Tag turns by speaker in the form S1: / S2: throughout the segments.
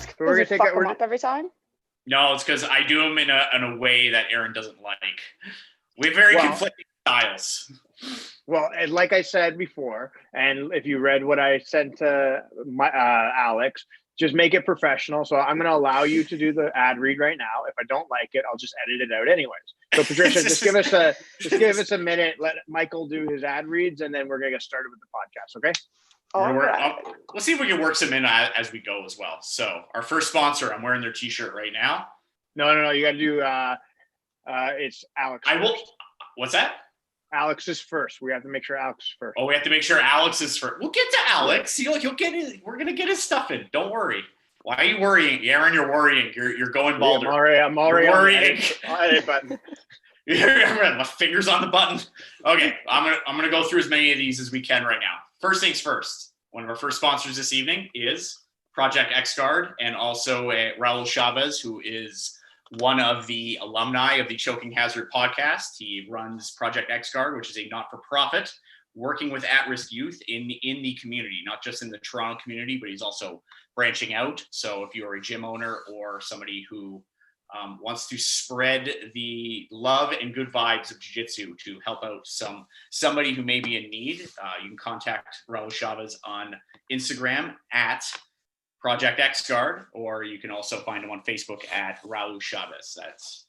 S1: that's because you fuck them up every time?
S2: No, it's because I do them in a way that Aaron doesn't like. We have very conflicting styles.
S3: Well, and like I said before, and if you read what I sent to Alex, just make it professional. So I'm going to allow you to do the ad read right now. If I don't like it, I'll just edit it out anyways. So Patricia, just give us a minute. Let Michael do his ad reads, and then we're going to get started with the podcast. Okay?
S2: Let's see if we can work some in as we go as well. So our first sponsor, I'm wearing their t-shirt right now.
S3: No. You got to do. It's Alex.
S2: What's that?
S3: Alex is first. We have to make sure Alex is first.
S2: Oh, we have to make sure Alex is first. We'll get to Alex. He'll get his. We're gonna get his stuff in. Don't worry. Why are you worrying, Aaron? You're worrying. You're going balder.
S3: I'm already worrying. Edit button.
S2: My fingers on the button. Okay, I'm gonna go through as many of these as we can right now. First things first. One of our first sponsors this evening is Project XGuard, and also Raul Chavez, who is one of the alumni of the Choking Hazard podcast. He runs Project XGuard, which is a not-for-profit working with at-risk youth in the community, not just in the Toronto community, but he's also branching out. So if you're a gym owner or somebody who wants to spread the love and good vibes of jiu-jitsu to help out somebody who may be in need, you can contact Raul Chavez on Instagram at Project XGuard, or you can also find him on Facebook at Raul Chavez. That's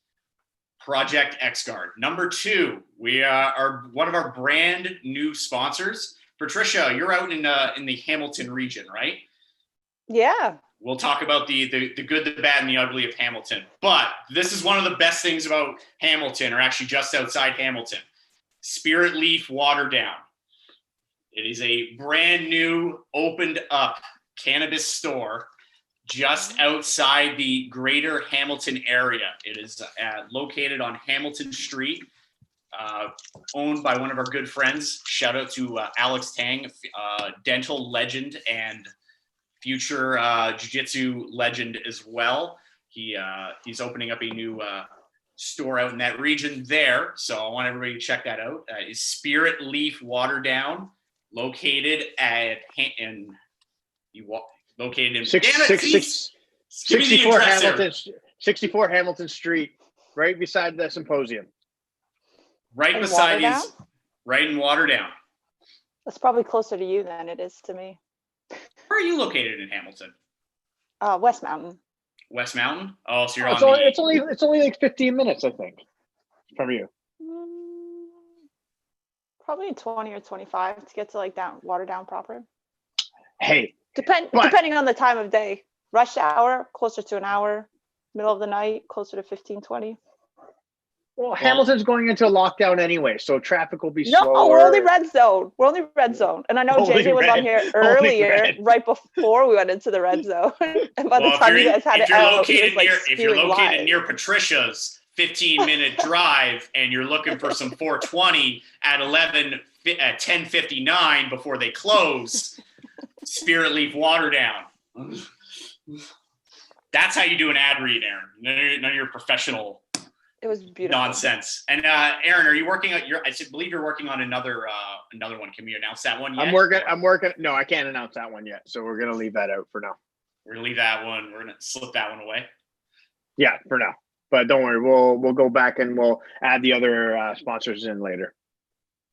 S2: Project XGuard. Number 2, we are one of our brand new sponsors. Patricia, you're out in the Hamilton region, right?
S1: Yeah.
S2: We'll talk about the good, the bad, and the ugly of Hamilton. But this is one of the best things about Hamilton, or actually just outside Hamilton. SpiritLeaf Waterdown. It is a brand new, opened up cannabis store just outside the greater Hamilton area. It is located on Hamilton Street, owned by one of our good friends. Shout out to Alex Tang, dental legend and future jiu-jitsu legend as well. He's opening up a new store out in that region there. So I want everybody to check that out. Is SpiritLeaf Waterdown, located located in
S3: 64 Hamilton Street, right beside the Symposium.
S2: Right beside you, right in Waterdown.
S1: That's probably closer to you than it is to me.
S2: Where are you located in Hamilton?
S1: West Mountain.
S2: West Mountain? Oh, so you're
S3: it's only like 15 minutes, I think, from you.
S1: Probably 20 or 25 to get to like Waterdown proper.
S3: Hey.
S1: Depending on the time of day. Rush hour, closer to an hour. Middle of the night, closer to 15, 20.
S3: Well, Hamilton's going into a lockdown anyway, so traffic will be slower.
S1: No, we're only red zone. And I know JJ was on here earlier, right before we went into the red zone. And by the time you guys had it out,
S2: if you're located near Patricia's 15-minute drive and you're looking for some 420 at 10:59 before they close, SpiritLeaf Waterdown. That's how you do an ad read, Aaron. None of your professional.
S1: It was beautiful
S2: nonsense. And Aaron, are you working on I believe you're working on another one. Can we announce that one yet?
S3: I'm working. No, I can't announce that one yet. So we're gonna leave that out for now.
S2: We're gonna leave that one. We're gonna slip that one away.
S3: Yeah, for now. But don't worry, we'll go back and we'll add the other sponsors in later.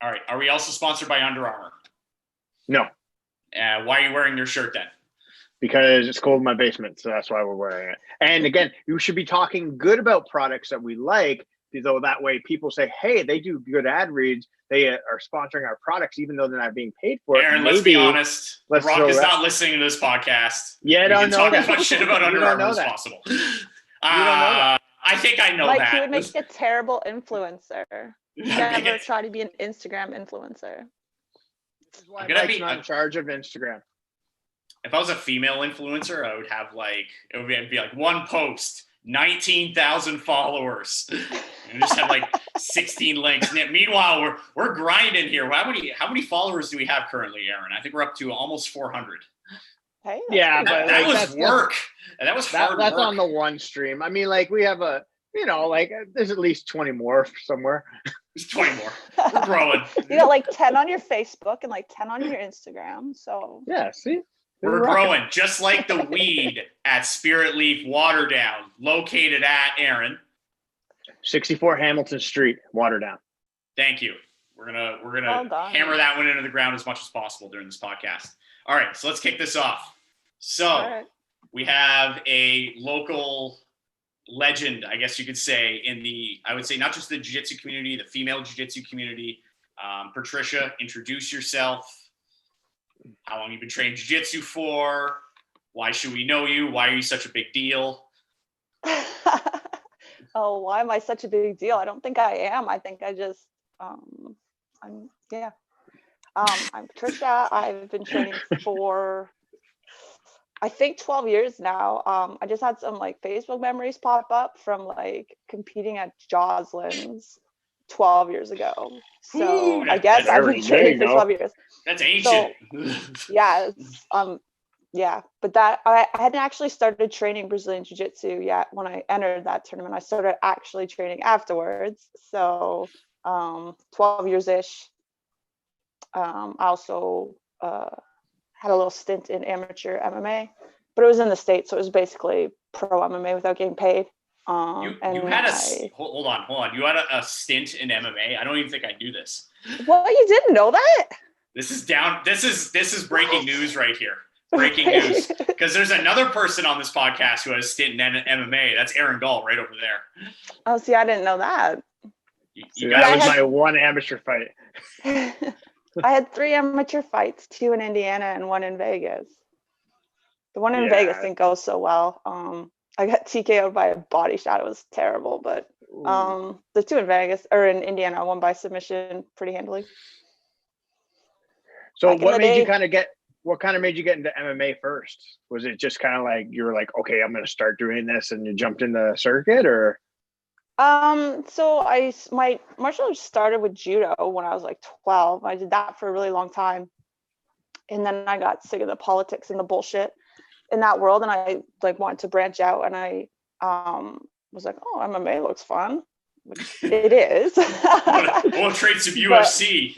S2: All right. Are we also sponsored by Under Armour?
S3: No.
S2: Why are you wearing your shirt then?
S3: Because it's cold in my basement, so that's why we're wearing it. And again, you should be talking good about products that we like, though that way people say, hey, they do good ad reads. They are sponsoring our products, even though they're not being paid for it.
S2: Aaron, let's be honest. The Rock is not listening to this podcast.
S3: Yeah, I don't know that.
S2: Talk as much shit about Under Armour as possible.
S3: You don't know that.
S2: I think I know that.
S1: He would make a terrible influencer. Never try to be an Instagram influencer.
S3: This is why Mike's not in charge of Instagram.
S2: If I was a female influencer, I would have it'd be like one post, 19,000 followers, and just have like 16 links. And meanwhile, we're grinding here. How many followers do we have currently, Aaron? I think we're up to almost 400.
S1: Hey,
S3: yeah,
S2: but that was work. That was hard work.
S3: That's on the one stream. I mean, we have there's at least 20 more somewhere.
S2: There's 20 more. We're growing.
S1: You got 10 on your Facebook and 10 on your Instagram. So
S3: yeah, see.
S2: We're growing just like the weed at SpiritLeaf Waterdown, located at Aaron.
S3: 64 Hamilton Street, Waterdown.
S2: Thank you. We're gonna hammer that one into the ground as much as possible during this podcast. All right, so let's kick this off. So we have a local legend, I guess you could say, I would say not just the jiu-jitsu community, the female jiu-jitsu community. Patricia, introduce yourself. How long you've been training jiu-jitsu for? Why should we know you? Why are you such a big deal?
S1: Oh, why am I such a big deal? I don't think I am. I think I just, I'm Patricia. I've been training for, I think 12 years now. I just had some like Facebook memories pop up from like competing at Joslin's 12 years ago. So I guess I've been training for 12 years.
S2: That's ancient.
S1: So, but that I hadn't actually started training Brazilian Jiu-Jitsu yet when I entered that tournament. I started actually training afterwards. So 12 years-ish. I also had a little stint in amateur MMA, but it was in the States, so it was basically pro MMA without getting paid.
S2: You had hold on. You had a stint in MMA. I don't even think I knew this.
S1: Well, you didn't know that?
S2: This is breaking news right here. Breaking news. Because there's another person on this podcast who has a stint in MMA. That's Aaron Gall right over there.
S1: Oh, see, I didn't know that.
S3: That was my one amateur fight.
S1: I had 3 amateur fights, 2 in Indiana and 1 in Vegas. The one in Vegas didn't go so well. I got TKO'd by a body shot. It was terrible, but the 2 in Vegas or in Indiana, I won by submission pretty handily.
S3: So what made you kind of made you get into MMA first? Was it just kind of like you were like, okay, I'm going to start doing this, and you jumped in the circuit, or?
S1: So my martial arts started with judo when I was like 12. I did that for a really long time, and then I got sick of the politics and the bullshit in that world, and I like wanted to branch out, and I was like, oh, MMA looks fun, which it is.
S2: All traits of UFC.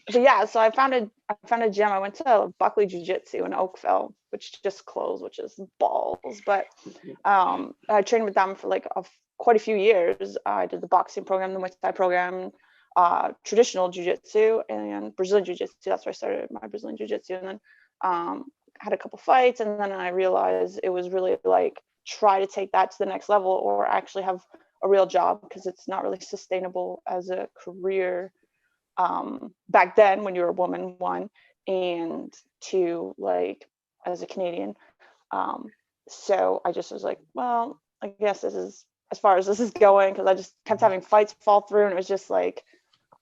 S1: But yeah, so I found a gym. I went to Buckley Jiu-Jitsu in Oakville, which just closed, which is balls. But I trained with them for like quite a few years. I did the boxing program, the Muay Thai program, traditional Jiu-Jitsu, and Brazilian Jiu-Jitsu. That's where I started my Brazilian Jiu-Jitsu, and then had a couple fights, and then I realized it was really like try to take that to the next level or actually have a real job, because it's not really sustainable as a career. Back then when you were a woman, 1, and 2, like as a Canadian. So I just was like, well, I guess this is as far as this is going, because I just kept having fights fall through, and it was just like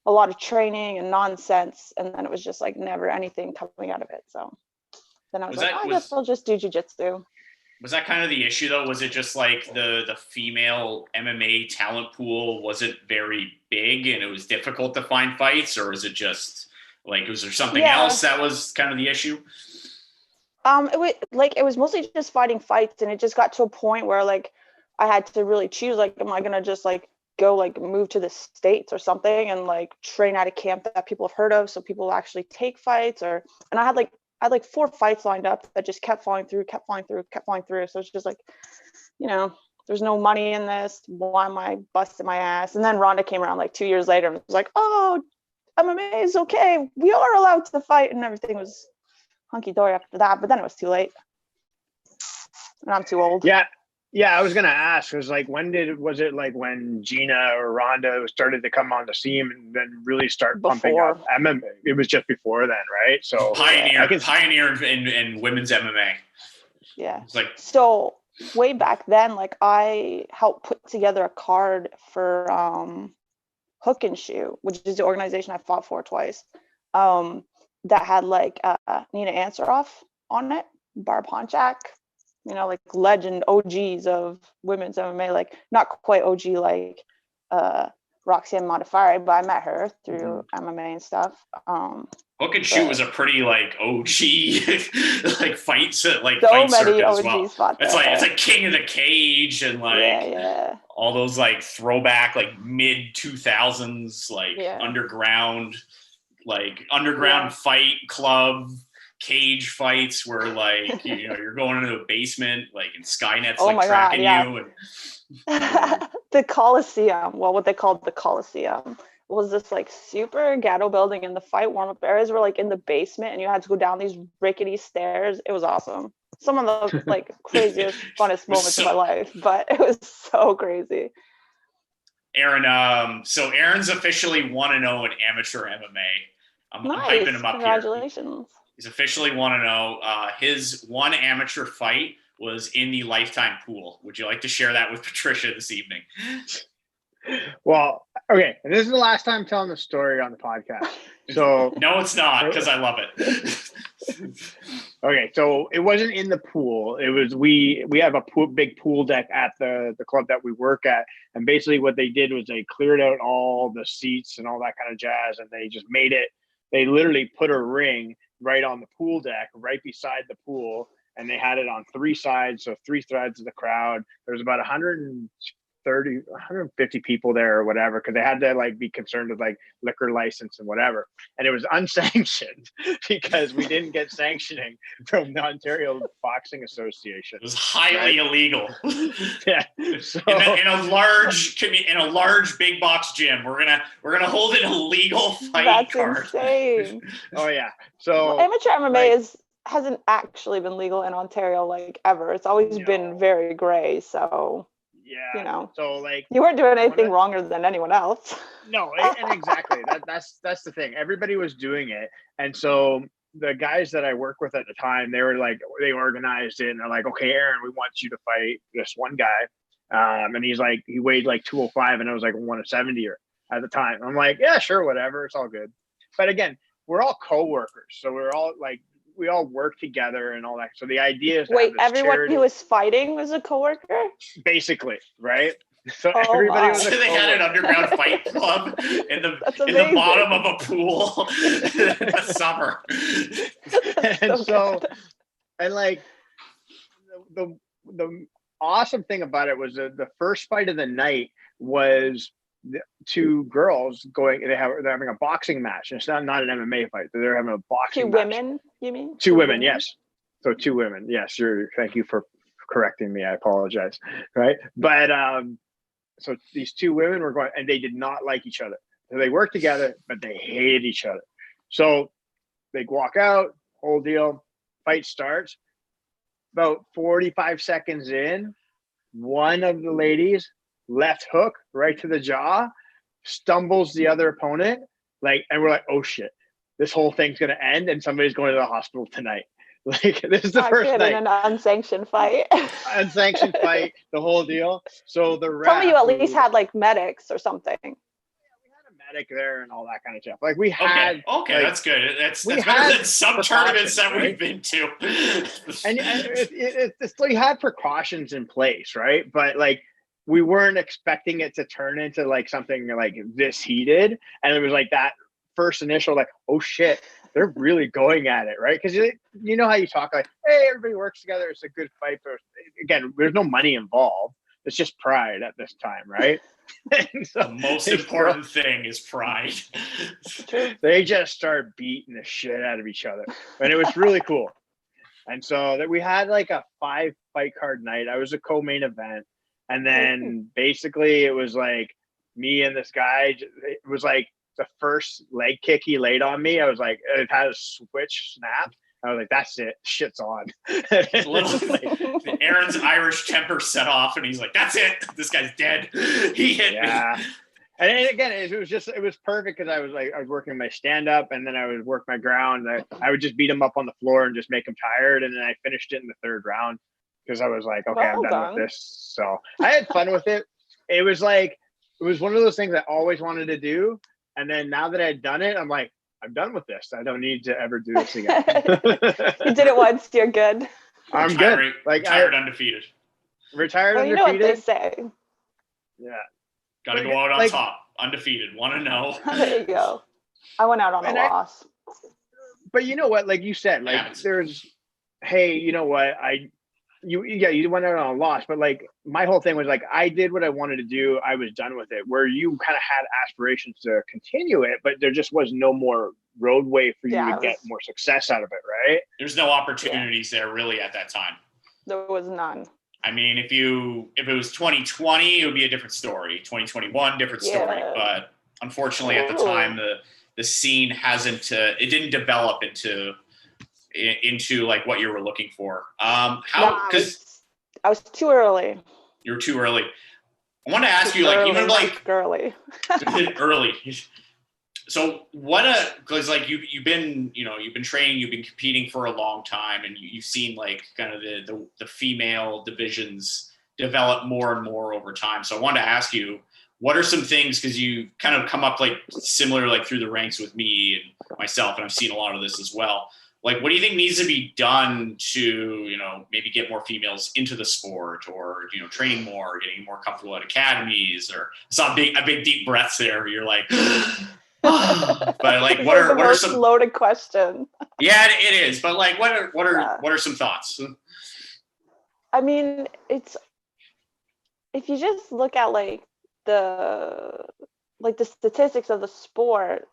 S1: a lot of training and nonsense, and then it was just like never anything coming out of it. So then I was I guess I'll just do jiu-jitsu.
S2: Was that kind of the issue though? Was it just like the female MMA talent pool wasn't very big and it was difficult to find fights, or was it just like, was there something else that was kind of the issue?
S1: It was mostly just fighting fights, and it just got to a point where like I had to really choose, like, am I gonna just like go like move to the States or something and like train at a camp that people have heard of, so people actually take fights, and I had like 4 fights lined up that just kept falling through. So it's just like, there's no money in this. Why am I busting my ass? And then Rhonda came around like 2 years later and was like, oh, MMA is okay. We are allowed to fight. And everything was hunky-dory after that. But then it was too late. And I'm too old.
S3: Yeah, I was gonna ask, was it when Gina or Rhonda started to come on the scene and then really start pumping up MMA? It was just before then, right? So
S2: pioneer in women's MMA.
S1: Yeah. So way back then, like I helped put together a card for Hook and Shoe, which is the organization I fought for twice. That had like Nina Ansaroff on it, Barb Honchak. Like legend OGs of women's MMA, like not quite OG like Roxanne Modafferi, but I met her through MMA and stuff.
S2: Hook and Shoot was a pretty like OG like fights like
S1: so
S2: fight
S1: many
S2: OGs
S1: as well.
S2: It's like King of the Cage and like all those like throwback like mid 2000s like underground like underground fight club cage fights where like you're going into a basement like and Skynet's like tracking you and
S1: the Coliseum, well, what they called the Coliseum, was this like super ghetto building, and the fight warm-up areas were like in the basement, and you had to go down these rickety stairs. It was awesome. Some of the like craziest, funnest moments of my life, but it was so crazy.
S2: Aaron, so Aaron's officially 1-0 in amateur MMA. I'm hyping him up.
S1: Congratulations.
S2: He's officially 1-0. His one amateur fight was in the Lifetime pool. Would you like to share that with Patricia this evening?
S3: Well, okay. And this is the last time I'm telling the story on the podcast. So
S2: no, it's not, because I love it.
S3: Okay, so it wasn't in the pool. It was we have a big pool deck at the club that we work at, and basically what they did was they cleared out all the seats and all that kind of jazz, and they just made it. They literally put a ring right on the pool deck, right beside the pool, and they had it on 3 sides, so 3 sides of the crowd. There was about 150 people there or whatever, because they had to like be concerned with like liquor license and whatever, and it was unsanctioned because we didn't get sanctioning from the Ontario Boxing Association.
S2: It was highly illegal.
S3: Yeah. So,
S2: in a large big box gym, we're gonna hold an illegal fight card.
S1: That's insane.
S3: Oh yeah. So
S1: amateur MMA hasn't actually been legal in Ontario like ever. It's always been very gray. So
S3: yeah, so like
S1: you weren't doing anything wronger than anyone else.
S3: No, and exactly. That's the thing. Everybody was doing it, and so the guys that I work with at the time, they were like, they organized it, and they're like, okay, Aaron, we want you to fight this one guy, and he's like, he weighed like 205, and I was like 170 at the time. I'm like, yeah, sure, whatever, it's all good. But again, we're all co-workers, so we're all like, we all work together and all that. So the idea is
S1: everyone who was fighting was a coworker?
S3: Basically, right? So everybody was
S2: they had an underground fight club in the bottom of a pool in the summer.
S3: And like the awesome thing about it was the first fight of the night was the 2 girls they're having a boxing match. It's not an MMA fight. They're having a boxing match. 2 women, you mean? 2 women, yes. So 2 women, yes. Thank you for correcting me. I apologize. Right, but so these 2 women were going, and they did not like each other. So they worked together, but they hated each other. So they walk out, whole deal. Fight starts. About 45 seconds in, one of the ladies, left hook right to the jaw, stumbles the other opponent, and we're like, oh shit, this whole thing's gonna end, and somebody's going to the hospital tonight. Like, this is the first night.
S1: In an unsanctioned fight.
S3: Unsanctioned fight, the whole deal. So the ref,
S1: tell me you at least had like medics or something.
S3: Yeah, we had a medic there and all that kind of stuff. Like we had.
S2: Okay,
S3: like,
S2: that's good. That's better than some tournaments that we've been to.
S3: and it's we had precautions in place, right? But like, we weren't expecting it to turn into like something like this heated, and it was like that first initial like, oh shit, they're really going at it, right? Because you know how you talk like, hey, everybody works together, it's a good fight, but again, there's no money involved. It's just pride at this time, right?
S2: So the most important thing is pride.
S3: They just start beating the shit out of each other, and it was really cool. And so that we had like a 5 fight card night. I was a co-main event. And then basically it was like me and this guy, it was like the first leg kick he laid on me. I was like, it had a switch snap. I was like, that's it. Shit's on.
S2: Aaron's Irish temper set off, and he's like, that's it. This guy's dead. He hit me.
S3: And again, it was perfect because I was working my stand up, and then I would work my ground. I would just beat him up on the floor and just make him tired. And then I finished it in the 3rd round. Because I was like, okay, I'm done with this. So I had fun with it. It was one of those things I always wanted to do. And then now that I had done it, I'm like, I'm done with this. I don't need to ever do this again.
S1: You did it once, you're good.
S3: I'm good. Like
S2: retired undefeated.
S3: Retired undefeated.
S1: You know what they say.
S3: Yeah.
S2: Got to go out on top. Undefeated. 1-0.
S1: There you go. I went out on a loss.
S3: But you know what? Like you said, like there's, hey, you know what? You went out on a loss, but like my whole thing was like, I did what I wanted to do. I was done with it. Where you kind of had aspirations to continue it, but there just was no more roadway for you
S1: Yeah,
S3: to get more success out of it, right?
S2: There's no opportunities there really at that time.
S1: There was none.
S2: I mean, if it was 2020, it would be a different story. 2021, different story.
S1: Yeah.
S2: But unfortunately, at the time, the scene hasn't. It didn't develop into like what you were looking for. Because
S1: I was too early.
S2: You were too early. I want to ask you, like, even like
S1: early.
S2: early. So because like you've been training, you've been competing for a long time, and you've seen like kind of the female divisions develop more and more over time. So I wanted to ask you, what are some things, because you kind of come up like similar like through the ranks with me and myself, and I've seen a lot of this as well. Like, what do you think needs to be done to, maybe get more females into the sport, or, training more, getting more comfortable at academies, or I saw a big deep breaths there. You're like, but like, what are some
S1: loaded question?
S2: Yeah, it is. But like, what are some thoughts?
S1: I mean, if you just look at like the statistics of the sport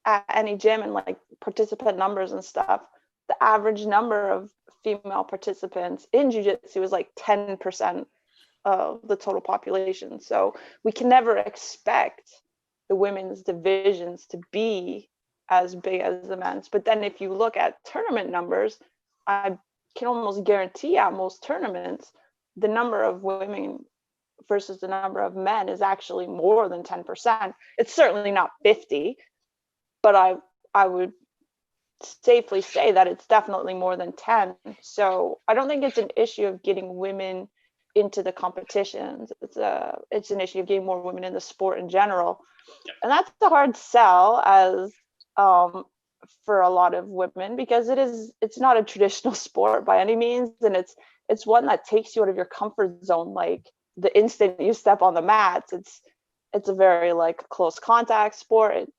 S1: at any gym and like participant numbers and stuff, the average number of female participants in jiu-jitsu is like 10% of the total population. So we can never expect the women's divisions to be as big as the men's. But then if you look at tournament numbers, I can almost guarantee at most tournaments, the number of women versus the number of men is actually more than 10%. It's certainly not 50, but I would safely say that it's definitely more than 10. So I don't think it's an issue of getting women into the competitions. It's an issue of getting more women in the sport in general. And that's a hard sell as for a lot of women, because it's not a traditional sport by any means, and it's one that takes you out of your comfort zone. Like the instant you step on the mats, it's a very like close contact sport. It's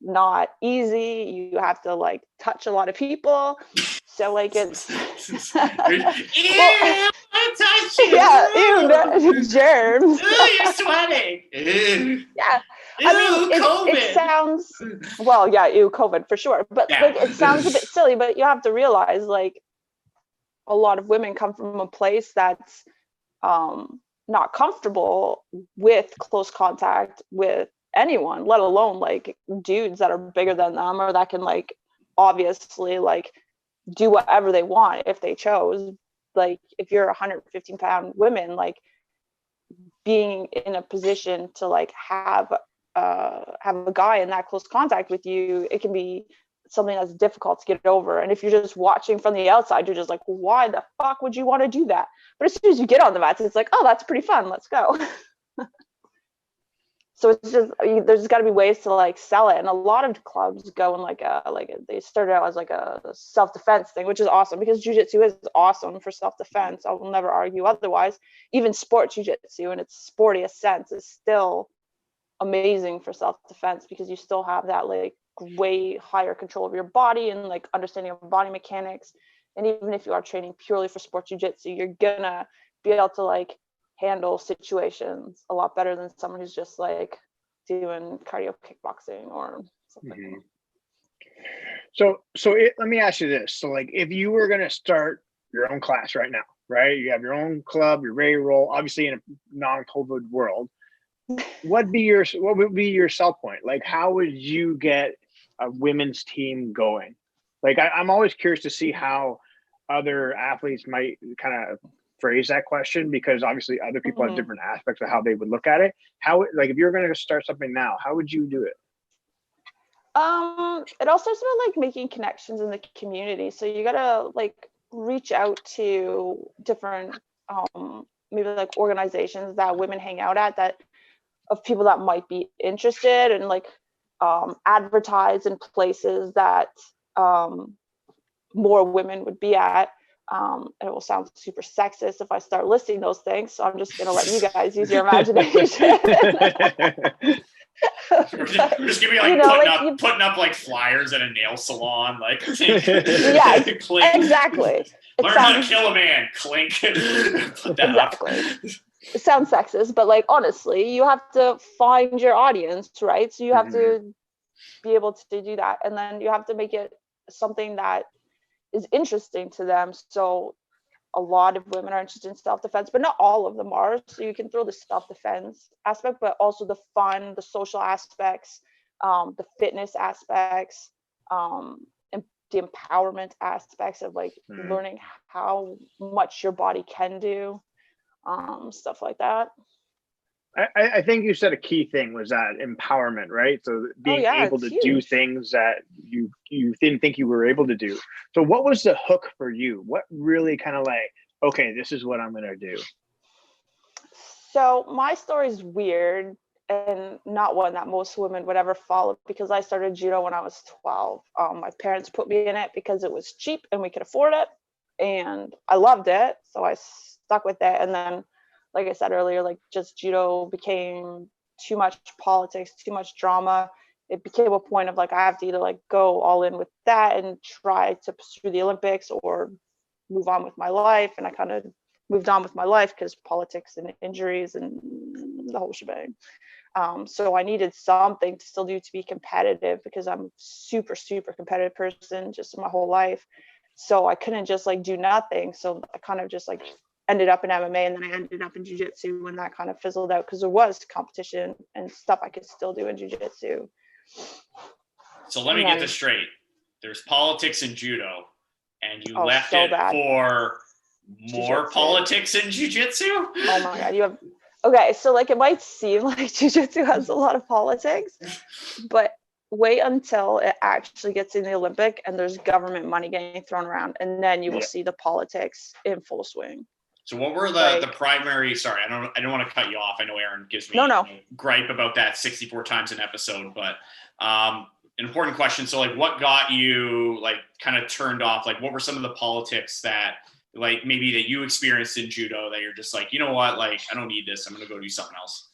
S1: not easy. You have to like touch a lot of people, so like it's germs.
S2: You're sweating.
S1: Yeah, I mean, it sounds COVID for sure, but like it sounds a bit silly, but you have to realize like a lot of women come from a place that's not comfortable with close contact with anyone, let alone like dudes that are bigger than them, or that can like obviously like do whatever they want if they chose. Like if you're 115-pound women, like being in a position to like have a guy in that close contact with you, it can be something that's difficult to get over. And if you're just watching from the outside, you're just like, why the fuck would you want to do that? But as soon as you get on the mats, it's like, oh, that's pretty fun, let's go. So it's just, there's got to be ways to like sell it. And a lot of clubs go in they started out as like a self-defense thing, which is awesome, because jiu-jitsu is awesome for self-defense. I will never argue otherwise. Even sport jiu-jitsu in its sportiest sense is still amazing for self-defense, because you still have that like way higher control of your body and like understanding of body mechanics. And even if you are training purely for sport jiu-jitsu, you're gonna be able to like handle situations a lot better than someone who's just like doing cardio kickboxing or something.
S3: Mm-hmm. So let me ask you this. So like, if you were going to start your own class right now, right? You have your own club, you're ready to roll, obviously in a non-COVID world, what would be your sell point? Like, how would you get a women's team going? Like, I'm always curious to see how other athletes might kind of phrase that question, because obviously other people have different aspects of how they would look at it. How, like, if you're going to start something now, how would you do it?
S1: It all starts with like making connections in the community. So you gotta like reach out to different maybe like organizations that women hang out at, that of people that might be interested, and like advertise in places that more women would be at. And it will sound super sexist if I start listing those things, so I'm just going to let you guys use your imagination.
S2: We're just gonna be like putting up like flyers at a nail salon, like
S1: yeah, exactly.
S2: Learn how to kill a man, clink. Put that
S1: exactly.
S2: up.
S1: It sounds sexist, but like honestly, you have to find your audience, right? So you have to be able to do that. And then you have to make it something that is interesting to them. So a lot of women are interested in self-defense, but not all of them are. So you can throw the self-defense aspect, but also the fun, the social aspects, the fitness aspects, and the empowerment aspects of like learning how much your body can do, stuff like that.
S3: I think you said a key thing was that empowerment, right? So being able to do things that you didn't think you were able to do. So what was the hook for you? What really kind of like, okay, this is what I'm going to do?
S1: So my story is weird and not one that most women would ever follow, because I started judo when I was 12. My parents put me in it because it was cheap and we could afford it, and I loved it, so I stuck with it. And then, like I said earlier, like just judo became too much politics, too much drama. It became a point of like, I have to either like go all in with that and try to pursue the Olympics or move on with my life. And I kind of moved on with my life because politics and injuries and the whole shebang. So I needed something to still do to be competitive, because I'm a super, super competitive person just my whole life. So I couldn't just like do nothing. So I kind of just like ended up in MMA, and then I ended up in jiu-jitsu when that kind of fizzled out, because there was competition and stuff I could still do in jiu-jitsu.
S2: So let me get this straight. There's politics in judo, and you left
S1: so
S2: it
S1: bad.
S2: For more
S1: Jiu-jitsu.
S2: politics in jiu-jitsu?
S1: Oh my God, you have, okay, so like it might seem like jiu-jitsu has a lot of politics, but wait until it actually gets in the Olympic and there's government money getting thrown around, and then you will see the politics in full swing.
S2: So what were the primary, sorry, I don't want to cut you off. I know Aaron gives me gripe about that 64 times an episode, but an important question. So like what got you like kind of turned off? Like what were some of the politics that like maybe that you experienced in judo that you're just like, you know what, like I don't need this, I'm going to go do something else?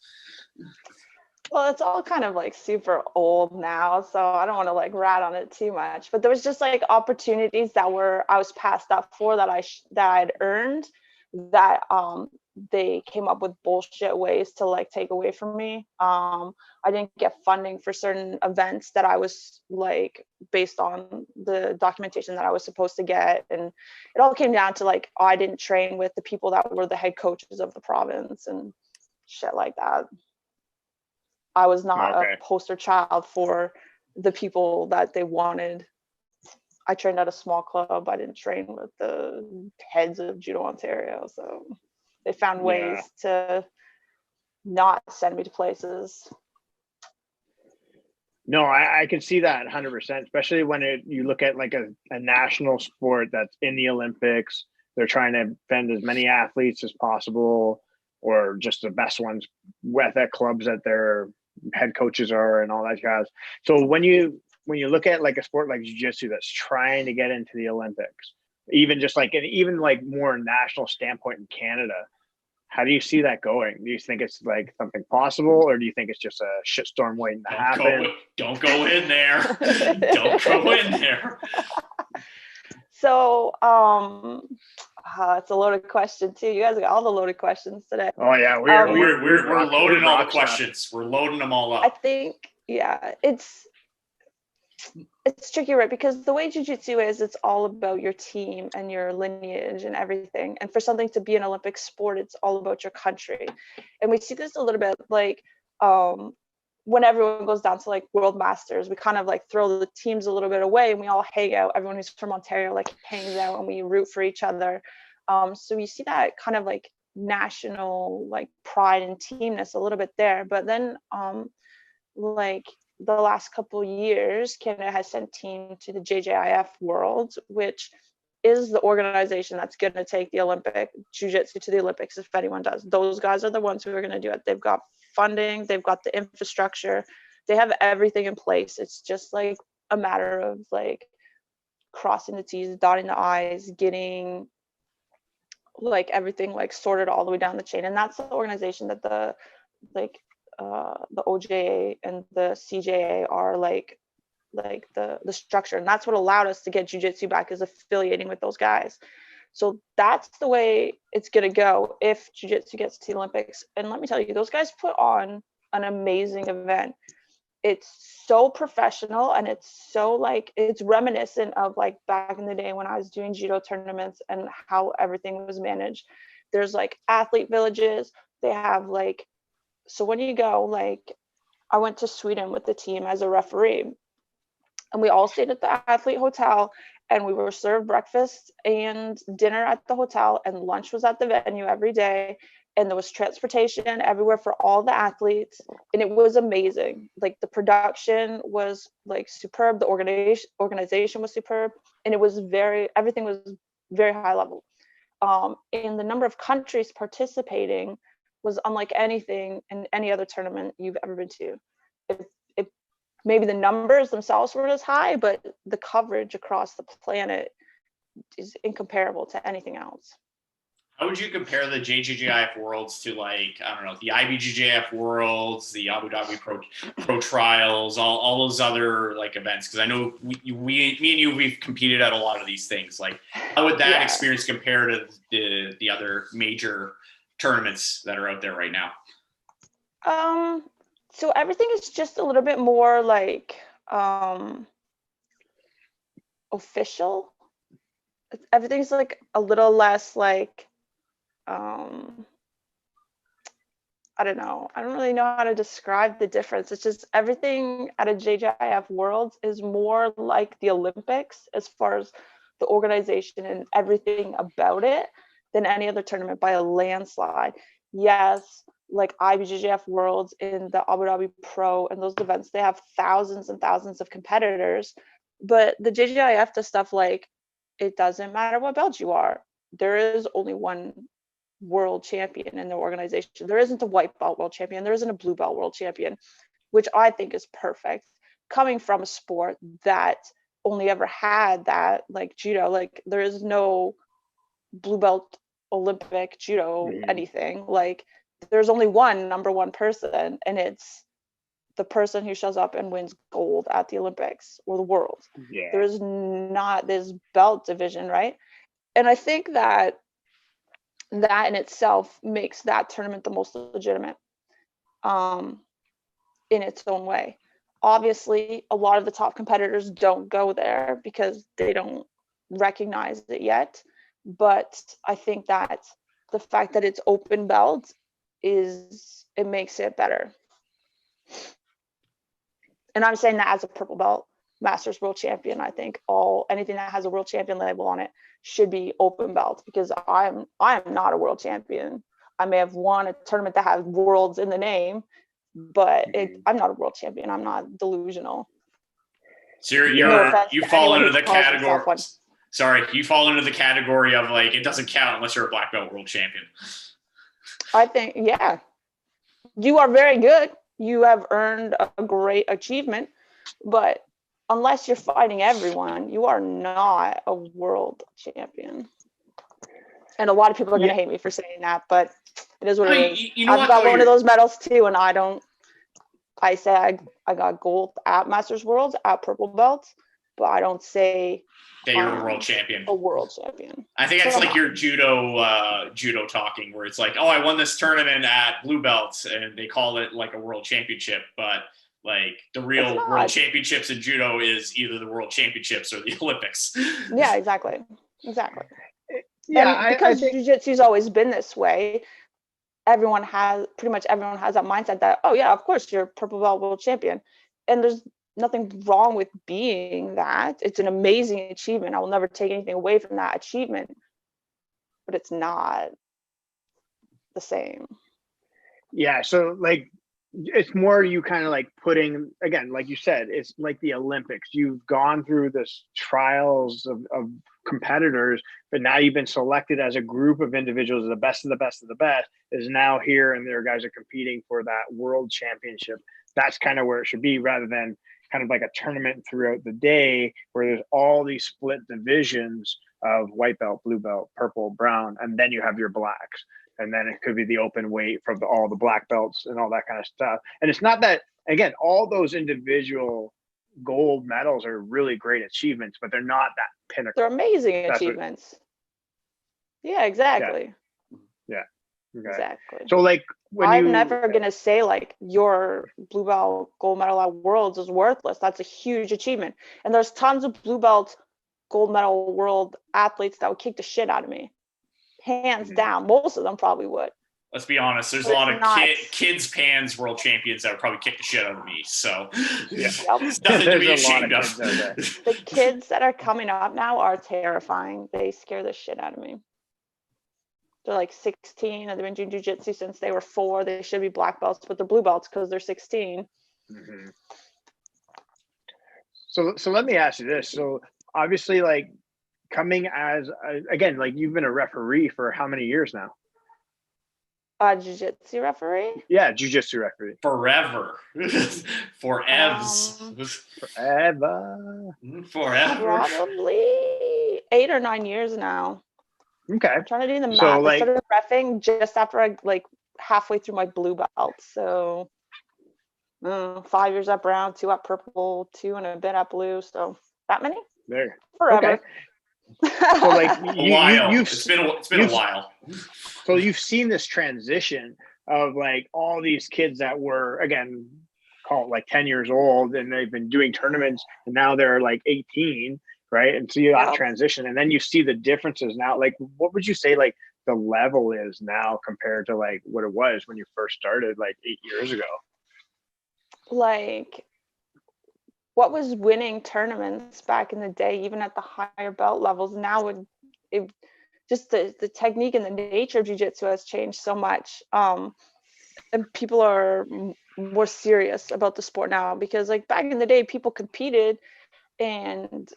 S1: Well, it's all kind of like super old now, so I don't want to like rat on it too much, but there was just like opportunities that I was passed up for that I'd earned, that they came up with bullshit ways to like take away from me. I didn't get funding for certain events that I was like based on the documentation that I was supposed to get, and it all came down to like, I didn't train with the people that were the head coaches of the province and shit like that. I was not a poster child for the people that they wanted. I trained at a small club. I didn't train with the heads of Judo Ontario. So they found ways to not send me to places.
S3: No, I can see that 100%, especially when you look at like a national sport that's in the Olympics. They're trying to defend as many athletes as possible, or just the best ones at clubs that their head coaches are and all that jazz. So when you look at like a sport like jiu-jitsu that's trying to get into the Olympics, even more national standpoint in Canada, how do you see that going? Do you think it's like something possible, or do you think it's just a shitstorm waiting to happen?
S2: Don't go in there. Don't go in there.
S1: So, it's a loaded question too. You guys got all the loaded questions today.
S3: Oh yeah,
S2: we're loading all the questions. We're loading them all up.
S1: I think, it's tricky, right? Because the way jiu-jitsu is, it's all about your team and your lineage and everything. And for something to be an Olympic sport, it's all about your country. And we see this a little bit like when everyone goes down to like World Masters, we kind of like throw the teams a little bit away and we all hang out. Everyone who's from Ontario like hangs out and we root for each other. So you see that kind of like national like pride and teamness a little bit there. But then like the last couple of years, Canada has sent team to the JJIF World, which is the organization that's going to take the Olympic jiu-jitsu to the Olympics if anyone does. Those guys are the ones who are going to do it. They've got funding, they've got the infrastructure, they have everything in place. It's just like a matter of like crossing the T's, dotting the I's, getting like everything like sorted all the way down the chain. And that's the organization that the OJA and the CJA are like the structure, and that's what allowed us to get jiu-jitsu back, is affiliating with those guys. So that's the way it's gonna go if jiu-jitsu gets to the Olympics. And let me tell you, those guys put on an amazing event. it's so professional, and it's so like, it's reminiscent of like back in the day when I was doing judo tournaments and how everything was managed. There's like athlete villages. They have like, so when you go, like, I went to Sweden with the team as a referee, and we all stayed at the athlete hotel, and we were served breakfast and dinner at the hotel, and lunch was at the venue every day, and there was transportation everywhere for all the athletes, and it was amazing. Like, the production was like superb, the organization was superb, and it was everything was very high level. And the number of countries participating was unlike anything in any other tournament you've ever been to. It maybe the numbers themselves weren't as high, but the coverage across the planet is incomparable to anything else.
S2: How would you compare the JJJIF Worlds to, like, I don't know, the IBJJF Worlds, the Abu Dhabi Pro Trials, all those other like events? Because I know me and you, we've competed at a lot of these things. Like, how would that experience compare to the other major tournaments that are out there right now?
S1: So everything is just a little bit more like official. Everything's like a little less like, I don't know. I don't really know how to describe the difference. It's just everything at a JJIF Worlds is more like the Olympics as far as the organization and everything about it than any other tournament by a landslide. Yes, like IBJJF Worlds in the Abu Dhabi Pro and those events, they have thousands and thousands of competitors. But the JJIF does stuff like, it doesn't matter what belt you are. There is only one world champion in the organization. There isn't a white belt world champion. There isn't a blue belt world champion, which I think is perfect. Coming from a sport that only ever had that, like judo, like there is no blue belt Olympic judo anything. Like, there's only one number one person, and it's the person who shows up and wins gold at the Olympics or the world.
S3: Yeah.
S1: There's not this belt division, right? And I think that in itself makes that tournament the most legitimate in its own way. Obviously, a lot of the top competitors don't go there because they don't recognize it yet. But I think that the fact that it's open belt it makes it better. And I'm saying that as a purple belt Masters world champion. I think anything that has a world champion label on it should be open belt, because I'm not a world champion. I may have won a tournament that has worlds in the name, but I'm not a world champion. I'm not delusional.
S2: So you fall into the category. Sorry, you fall into the category of like, it doesn't count unless you're a black belt world champion.
S1: I think, yeah, you are very good. You have earned a great achievement, but unless you're fighting everyone, you are not a world champion. And a lot of people are going to hate me for saying that, but it is what it is. I've got one of those medals too, and I say I got gold at Masters Worlds at purple belt, but I don't say
S2: that you're a world champion.
S1: A world champion.
S2: I think it's like your judo talking, where it's like, oh, I won this tournament at blue belts, and they call it like a world championship, but like the real world championships in judo is either the world championships or the Olympics.
S1: Yeah, exactly.
S3: Yeah,
S1: and because jiu-jitsu's always been this way, pretty much everyone has that mindset that, oh yeah, of course you're purple belt world champion, and there's nothing wrong with being that. It's an amazing achievement. I will never take anything away from that achievement, but it's not the same.
S3: Yeah, so like, it's more you kind of like putting, again, like you said, it's like the Olympics. You've gone through this trials of competitors, but now you've been selected as a group of individuals, the best of the best of the best is now here, and their guys are competing for that world championship. That's kind of where it should be, rather than kind of like a tournament throughout the day where there's all these split divisions of white belt, blue belt, purple, brown, and then you have your blacks. And then it could be the open weight from all the black belts and all that kind of stuff. And it's not that, again, all those individual gold medals are really great achievements, but they're not that pinnacle.
S1: They're amazing achievements. Yeah, exactly.
S3: Yeah. Okay.
S1: Exactly.
S3: So like
S1: I'm never going to say like your blue belt gold medal at Worlds is worthless. That's a huge achievement. And there's tons of blue belt gold medal world athletes that would kick the shit out of me. Hands down. Most of them probably would.
S2: Let's be honest. There's a lot of kids pans world champions that would probably kick the shit out of me. So
S3: yeah,
S2: it's nothing to be ashamed of.
S1: The kids that are coming up now are terrifying. They scare the shit out of me. They're like 16 and they've been doing jiu-jitsu since they were 4. They should be black belts, but they're blue belts because they're 16.
S3: Mm-hmm. So let me ask you this. So obviously, like coming as again, like you've been a referee for how many years now?
S1: Jiu-jitsu referee?
S3: Yeah, jiu-jitsu referee.
S2: Forever. Forever.
S1: Probably 8 or 9 years now.
S3: Okay.
S1: I'm trying to do the math.
S3: So,
S1: I started reffing just after I like halfway through my blue belt. So 5 years at brown, 2 at purple, 2 and a bit at blue. So that many?
S3: There.
S1: Forever.
S3: Okay. So like
S2: it's been a while.
S3: So you've seen this transition of like all these kids that were, again, call it like 10 years old and they've been doing tournaments and now they're like 18. Right. And so you got transition and then you see the differences now. Like, what would you say like the level is now compared to like what it was when you first started like 8 years ago?
S1: Like, what was winning tournaments back in the day, even at the higher belt levels, now just the technique and the nature of jiu-jitsu has changed so much. And people are more serious about the sport now because like back in the day, people competed and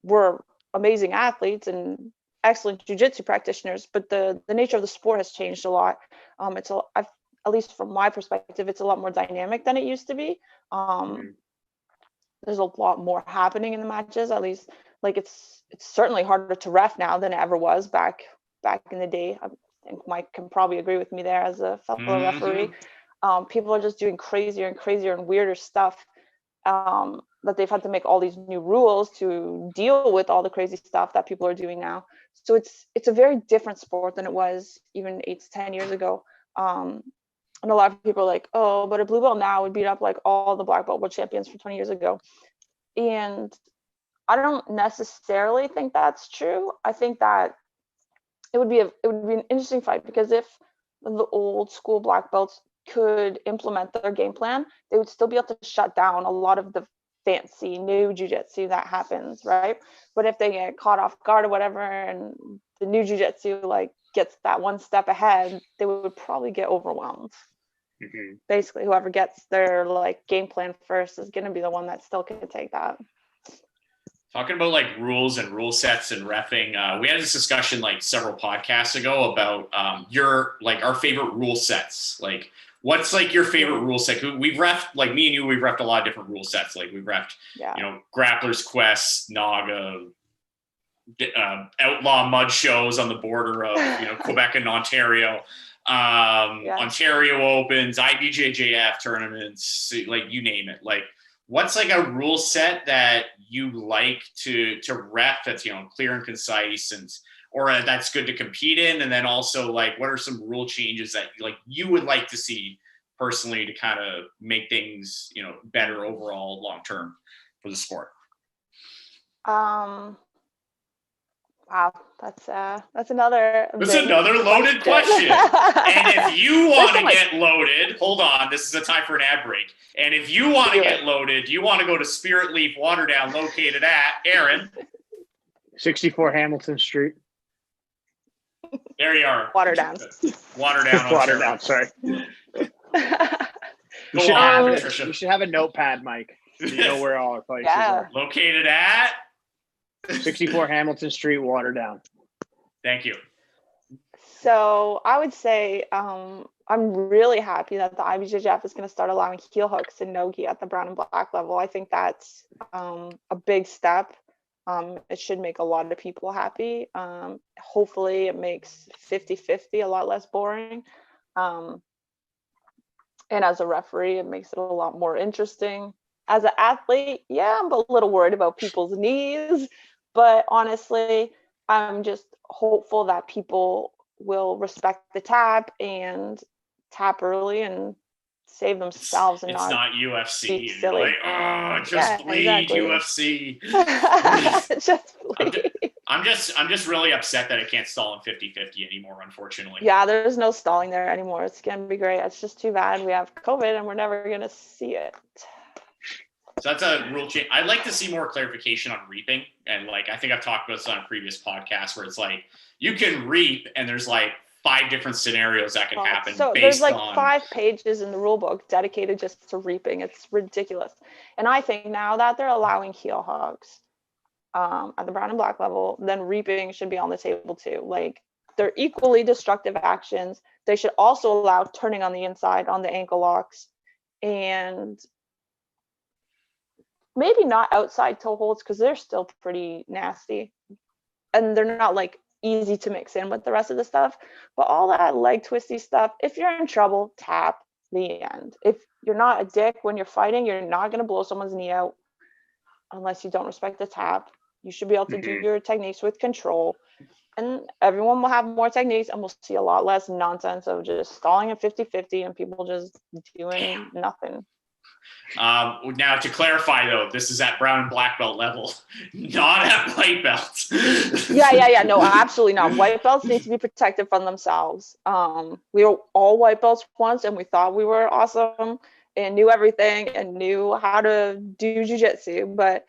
S1: were amazing athletes and excellent jiu-jitsu practitioners, but the nature of the sport has changed a lot. At least from my perspective, it's a lot more dynamic than it used to be. There's a lot more happening in the matches. At least, like it's certainly harder to ref now than it ever was back in the day. I think Mike can probably agree with me there as a fellow referee. People are just doing crazier and crazier and weirder stuff. That they've had to make all these new rules to deal with all the crazy stuff that people are doing now. So it's a very different sport than it was even 8 to 10 years ago. And a lot of people are like, oh, but a blue belt now would beat up like all the black belt world champions from 20 years ago. And I don't necessarily think that's true. I think that it would be an interesting fight because if the old school black belts could implement their game plan, they would still be able to shut down a lot of the fancy new jiu-jitsu that happens, right? But if they get caught off guard or whatever and the new jiu-jitsu like gets that one step ahead, they would probably get overwhelmed. Basically, whoever gets their like game plan first is going to be the one that still can take that.
S2: Talking about like rules and rule sets and reffing, we had this discussion like several podcasts ago about our favorite rule sets. Like, what's like your favorite rule set? We've reffed, like me and you, we've reffed a lot of different rule sets. Like we've reffed, Grappler's Quest, Naga, outlaw mud shows on the border of Quebec and Ontario, Ontario Opens, IBJJF tournaments, like you name it. Like, what's like a rule set that you like to ref that's clear and concise or that's good to compete in? And then also like what are some rule changes that like you would like to see personally to kind of make things better overall long term for the sport?
S1: Wow, that's another
S2: loaded question. And if you want to get loaded, hold on, this is a time for an ad break. And if you want to get loaded, you want to go to SpiritLeaf Waterdown, located at Aaron
S3: 64 Hamilton Street.
S2: There you are.
S1: Waterdown.
S3: Waterdown. Sorry. You should have a notepad, Mike. So you know where all our places are.
S2: Located at
S3: 64 Hamilton Street, Waterdown.
S2: Thank you.
S1: So I would say I'm really happy that the IBJJF is going to start allowing heel hooks and no-gi at the brown and black level. I think that's a big step. It should make a lot of people happy. Hopefully it makes 50-50 a lot less boring. And as a referee, it makes it a lot more interesting. As an athlete, I'm a little worried about people's knees. But honestly, I'm just hopeful that people will respect the tap and tap early and save themselves and
S2: it's not UFC.
S1: be
S2: And you're
S1: silly.
S2: like, oh, just bleed,
S1: exactly.
S2: UFC.
S1: Just bleed.
S2: I'm just really upset that I can't stall in 50-50 anymore, unfortunately.
S1: Yeah, there's no stalling there anymore. It's gonna be great. It's just too bad we have COVID and we're never gonna see it.
S2: So that's a rule change. I'd like to see more clarification on reaping. And like, I think I've talked about this on a previous podcast where it's like, you can reap and there's like 5 different scenarios that can happen.
S1: So there's like 5 pages in the rule book dedicated just to reaping. It's ridiculous. And I think now that they're allowing heel hugs at the brown and black level, then reaping should be on the table too. Like, they're equally destructive actions. They should also allow turning on the inside on the ankle locks, and maybe not outside toe holds because they're still pretty nasty and they're not like easy to mix in with the rest of the stuff. But all that leg twisty stuff, if you're in trouble, tap the end. If you're not a dick when you're fighting, you're not going to blow someone's knee out unless you don't respect the tap. You should be able to do your techniques with control, and everyone will have more techniques, and we'll see a lot less nonsense of just stalling at 50-50 and people just doing nothing.
S2: Now, to clarify, though, this is at brown and black belt level, not at white belts.
S1: Yeah. No, absolutely not. White belts need to be protected from themselves. We were all white belts once, and we thought we were awesome and knew everything and knew how to do jiu-jitsu. But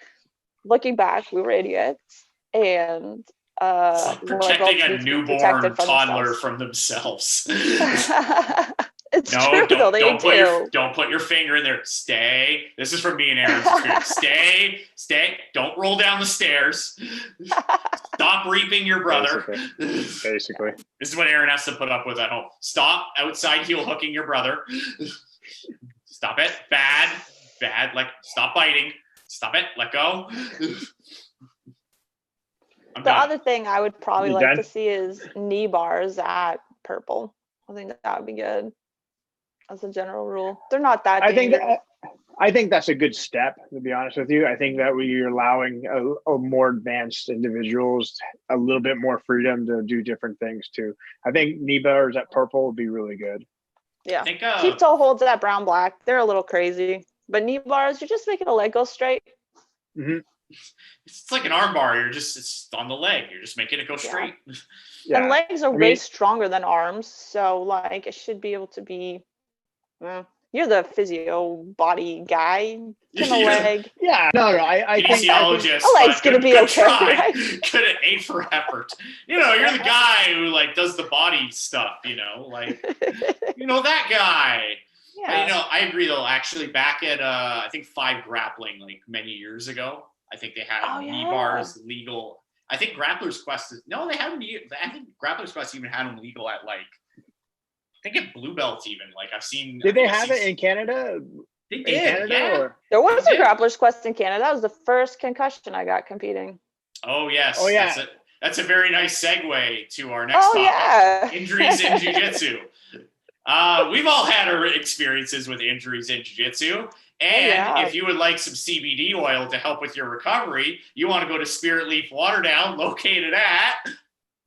S1: looking back, we were idiots. And
S2: protecting a newborn toddler from themselves.
S1: It's true, though.
S2: Don't put your finger in there. Stay. This is from me and Aaron's experience. Stay. Don't roll down the stairs. Stop reaping your brother.
S3: Basically.
S2: This is what Aaron has to put up with at home. Stop outside heel hooking your brother. Stop it. Bad. Like, stop biting. Stop it. Let go.
S1: The other thing I would probably like to see is knee bars at purple. I think that would be good. As a general rule, they're not that dangerous.
S3: I think that's a good step, to be honest with you. I think that you're allowing a more advanced individuals a little bit more freedom to do different things too. I think knee bars at purple would be really good.
S1: Yeah, keep toe holds at brown black. They're a little crazy, but knee bars, you're just making a leg go straight.
S2: Mm-hmm. It's like an arm bar. It's on the leg. You're just making it go straight.
S1: Yeah. And legs are way stronger than arms, so like it should be able to be. You're the physio body guy. Give a leg.
S3: Yeah, no. I think
S2: physiologist.
S1: A leg's gonna be okay. Right?
S2: Good at A for effort. You're the guy who like does the body stuff. Like that guy. Yeah. But, I agree though. Actually, back at I think 5 Grappling like many years ago, I think they had knee bars legal. I think Grappler's Quest they had them. I think Grappler's Quest even had them legal at like. I think at blue belts even. Like I've seen.
S3: Did they have it in Canada?
S2: They did.
S1: There was a Grappler's Quest in Canada. That was the first concussion I got competing.
S2: Oh yes.
S3: Oh yeah.
S2: That's a very nice segue to our next topic.
S1: Yeah.
S2: Injuries in jiu-jitsu. We've all had our experiences with injuries in jiu-jitsu. And if you would like some CBD oil to help with your recovery, you want to go to SpiritLeaf Waterdown, located at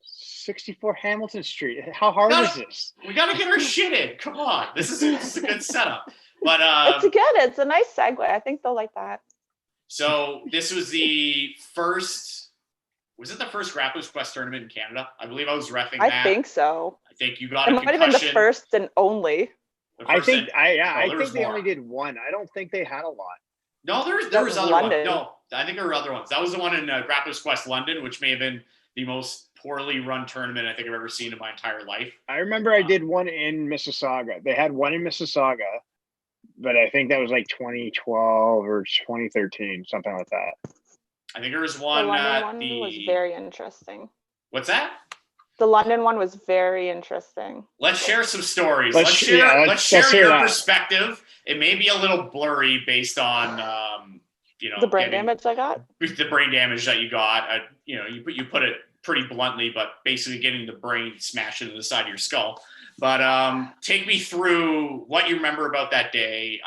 S3: 64 Hamilton Street. How hard is this?
S2: We got to get our shit in. Come on. This is a good setup. But
S1: it's a nice segue. I think they'll like that.
S2: So this was the first. Was it the first Grappler's Quest tournament in Canada? I believe I was reffing that.
S1: I think so.
S2: I think you got a concussion.
S1: It might have been the first and only.
S3: I think they only did one. I don't think they had a lot.
S2: No, there was other ones. No, I think there were other ones. That was the one in Grappler's Quest London, which may have been the most poorly run tournament I think I've ever seen in my entire life.
S3: I remember I did one in Mississauga. They had one in Mississauga, but I think that was like 2012 or 2013, something like that.
S2: I think there was one.
S1: The London one was very interesting.
S2: What's that?
S1: The London one was very interesting.
S2: Let's share some stories. Let's share your perspective. It may be a little blurry based on
S1: the brain damage I got.
S2: The brain damage that you got. You put it pretty bluntly, but basically getting the brain smashed into the side of your skull. But take me through what you remember about that day,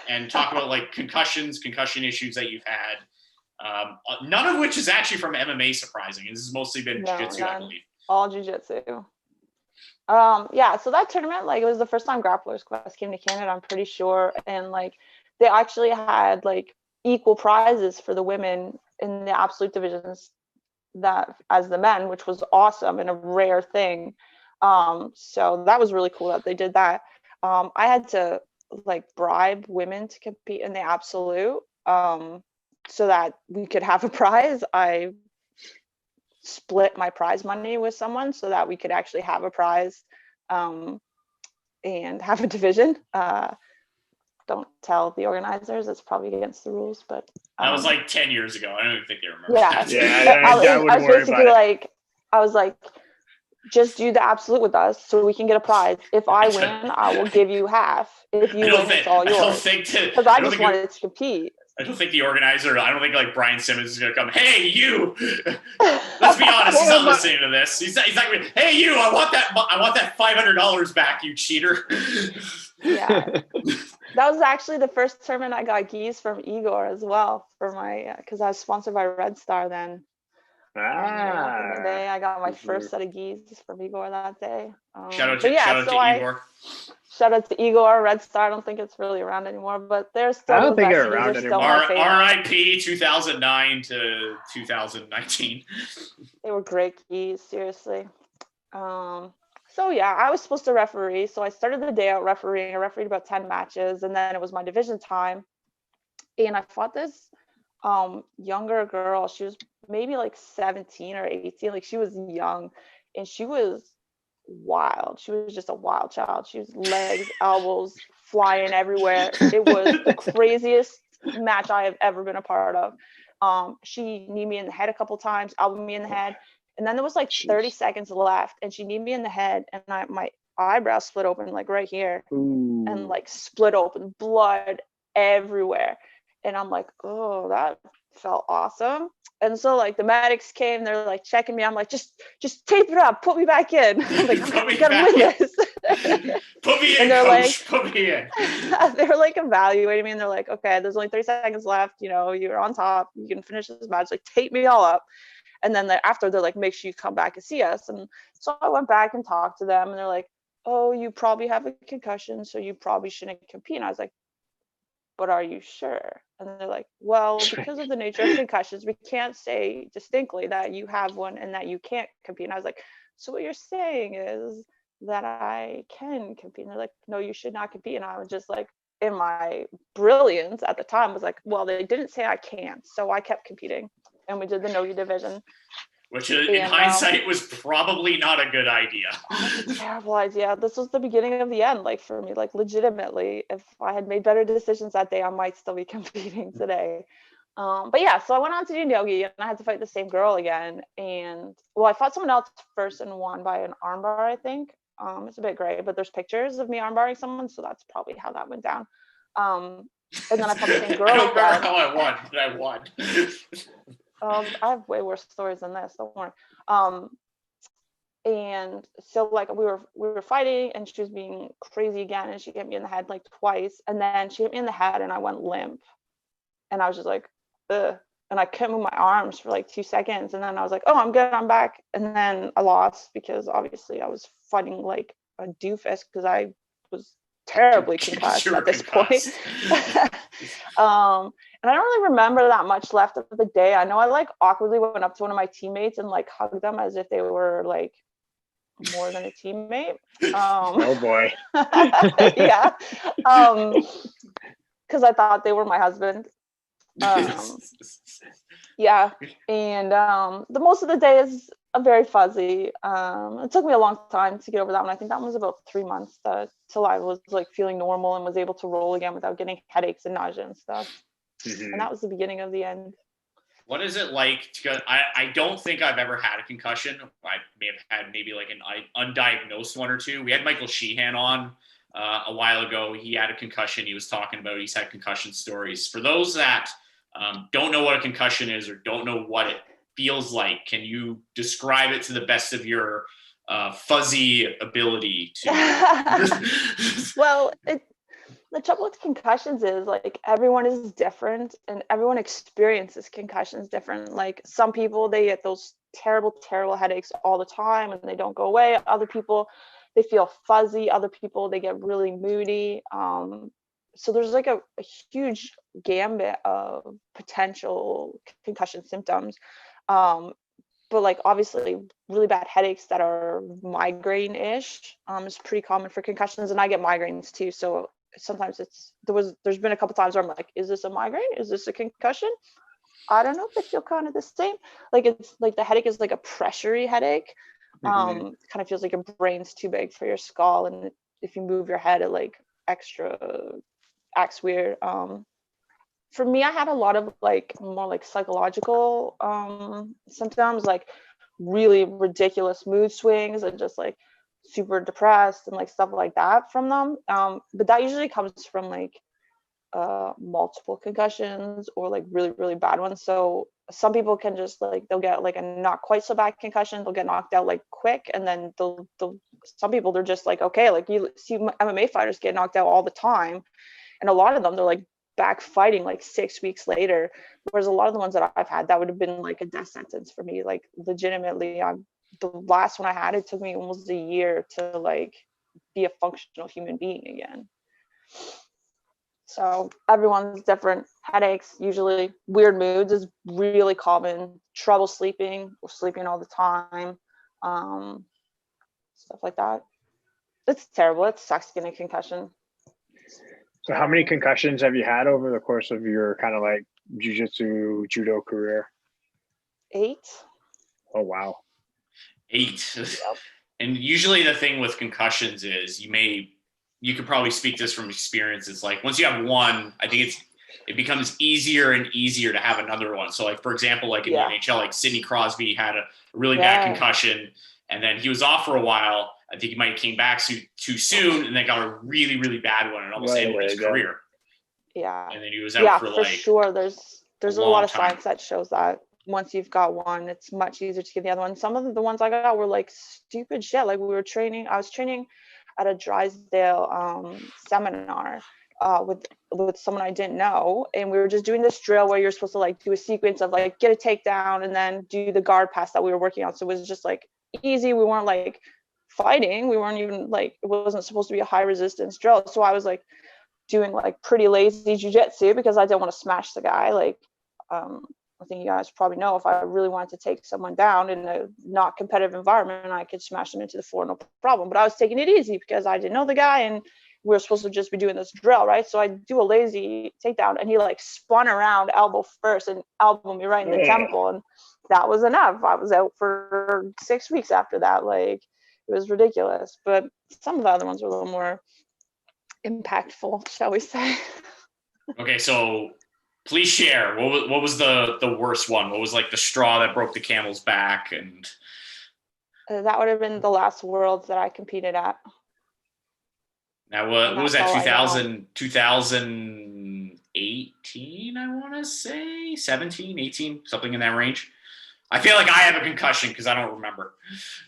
S2: and talk about like concussion issues that you've had. None of which is actually from MMA, surprising. This has mostly been jiu-jitsu, I believe.
S1: All jiu-jitsu. Yeah, so that tournament, like, it was the first time Grapplers Quest came to Canada, I'm pretty sure, and like they actually had like equal prizes for the women in the absolute divisions that as the men, which was awesome and a rare thing. So that was really cool that they did that. I had to like bribe women to compete in the absolute, so that we could have a prize. I split my prize money with someone so that we could actually have a prize, and have a division. Don't tell the organizers, it's probably against the rules, but
S2: that was like 10 years ago. I don't even think they remember
S1: yeah.
S2: that.
S3: Yeah,
S1: I was basically like, I was like, just do the absolute with us so we can get a prize. If I win, I will give you half. If you win, it's all yours. Because I just wanted to compete.
S2: I don't think the organizer, I don't think like Brian Simmons is going to come, hey, you. Let's be honest, he's not listening to this. He's not going to, hey, you, I want that $500 back, you cheater.
S1: Yeah. That was actually the first tournament I got geese from Igor as well for my, because I was sponsored by Red Star then. Back in the day, I got my first set of geese from Igor that day.
S2: Shout out to Igor.
S1: Shout out to Igor, Red Star. I don't think it's really around anymore, but they're still.
S3: I don't think they're
S1: around
S3: anymore.
S2: R.I.P. 2009 to 2019.
S1: They were great geese, seriously. So yeah, I was supposed to referee. So I started the day out refereeing. I refereed about 10 matches, and then it was my division time. And I fought this younger girl. She was maybe like 17 or 18. Like, she was young, and she was wild. She was just a wild child. She was legs, elbows flying everywhere. It was the craziest match I have ever been a part of. She kneed me in the head a couple times, elbowed me in the head. And then there was like 30 seconds left, and she kneed me in the head, and my eyebrow split open like right here.
S3: Ooh.
S1: And like split open, blood everywhere. And I'm like, oh, that felt awesome. And so like the medics came, they're like checking me. I'm like, just tape it up, put me back in. I'm like, I gotta win this.
S2: Put me in, coach. Like, put me in.
S1: They were like evaluating me, and they're like, okay, there's only 30 seconds left. You know, you're on top. You can finish this match. Like, tape me all up. And then after, they're like, make sure you come back and see us. And so I went back and talked to them, and they're like, oh, you probably have a concussion, so you probably shouldn't compete. And I was like, but are you sure? And they're like, well, because of the nature of concussions, we can't say distinctly that you have one and that you can't compete. And I was like, so what you're saying is that I can compete? And they're like, no, you should not compete. And I was just like, in my brilliance at the time, was like, well, they didn't say I can't, so I kept competing, and we did the no-gi division.
S2: Which in hindsight was probably not a good idea.
S1: It was a terrible idea. This was the beginning of the end, like, for me, like, legitimately. If I had made better decisions that day, I might still be competing today. But yeah, so I went on to do no-gi, and I had to fight the same girl again. And well, I fought someone else first and won by an armbar, I think. It's a bit gray, but there's pictures of me armbarring someone, so that's probably how that went down. And then I fought the same girl again.
S2: I don't remember how I won, but I won.
S1: I have way worse stories than this, don't worry. And so like we were fighting, and she was being crazy again, and she hit me in the head like twice, and then she hit me in the head and I went limp, and I was just like, ugh. And I couldn't move my arms for like 2 seconds, and then I was like, oh, I'm good, I'm back. And then I lost, because obviously I was fighting like a doofus, because I was terribly concussed at this point. And I don't really remember that much left of the day. I know I like awkwardly went up to one of my teammates and like hugged them as if they were like more than a teammate.
S3: Oh boy.
S1: Yeah. Because I thought they were my husband. Yeah. And the most of the day is very fuzzy. It took me a long time to get over that one. I think that one was about 3 months till I was like feeling normal and was able to roll again without getting headaches and nausea and stuff. And that was the beginning of the end.
S2: What is it like I don't think I've ever had a concussion. I may have had maybe like an undiagnosed one or two. We had Michael Sheehan on a while ago. He had a concussion. He was talking about he's had concussion stories. For those that don't know what a concussion is or don't know what it feels like, can you describe it to the best of your fuzzy ability to?
S1: Well, the trouble with concussions is like everyone is different, and everyone experiences concussions different. Like some people, they get those terrible headaches all the time and they don't go away. Other people, they feel fuzzy. Other people, they get really moody. So there's like a huge gambit of potential concussion symptoms. But like obviously really bad headaches that are migraine-ish is pretty common for concussions, and I get migraines too. So sometimes there's been a couple times where I'm like, is this a migraine? Is this a concussion? I don't know. They feel kind of the same. Like it's like the headache is like a pressury headache. Kind of feels like your brain's too big for your skull, and if you move your head, it like extra acts weird. For me, I had a lot of like more like psychological symptoms, like really ridiculous mood swings and just like super depressed and like stuff like that from them. But that usually comes from like multiple concussions or like really, really bad ones. So some people can just like, they'll get like a not quite so bad concussion, they'll get knocked out like quick, and then they'll some people, they're just like, okay, like you see MMA fighters get knocked out all the time, and a lot of them, they're like back fighting like 6 weeks later, whereas a lot of the ones that I've had, that would have been like a death sentence for me. Like legitimately, the last one I had, it took me almost a year to like be a functional human being again. So everyone's different. Headaches, usually. Weird moods is really common. Trouble sleeping or sleeping all the time, stuff like that. It's terrible. It sucks getting a concussion.
S3: So how many concussions have you had over the course of your kind of like jiu-jitsu, judo career?
S1: 8.
S3: Oh, wow.
S2: 8.
S1: Yep.
S2: And usually the thing with concussions is you could probably speak this from experience. It's like once you have one, I think it becomes easier and easier to have another one. So like, for example, like in the NHL, like Sidney Crosby had a really bad concussion, and then he was off for a while. I think he might have came back too soon, and then got a really, really bad one and almost ended his career.
S1: Yeah.
S2: And then he was out for like
S1: sure. There's a lot of
S2: time.
S1: science that shows that once you've got one, it's much easier to get the other one. Some of the ones I got were like stupid shit. Like I was training at a Drysdale seminar with someone I didn't know, and we were just doing this drill where you're supposed to like do a sequence of like get a takedown and then do the guard pass that we were working on. So it was just like easy. We weren't like fighting. We weren't even like, it wasn't supposed to be a high resistance drill. So I was like doing like pretty lazy jujitsu because I didn't want to smash the guy. Like I think you guys probably know, if I really wanted to take someone down in a not competitive environment, I could smash them into the floor, no problem. But I was taking it easy because I didn't know the guy, and we were supposed to just be doing this drill, right? So I do a lazy takedown, and he like spun around elbow first and elbowed me right in the temple, and that was enough. I was out for 6 weeks after that. Like it was ridiculous. But some of the other ones were a little more impactful, shall we say.
S2: Okay, so please share. What was the worst one? What was like the straw that broke the camel's back? And
S1: that would have been the last Worlds that I competed at.
S2: Now, what was that? 2018, I want to say 17, 18, something in that range. I feel like I have a concussion because I don't remember.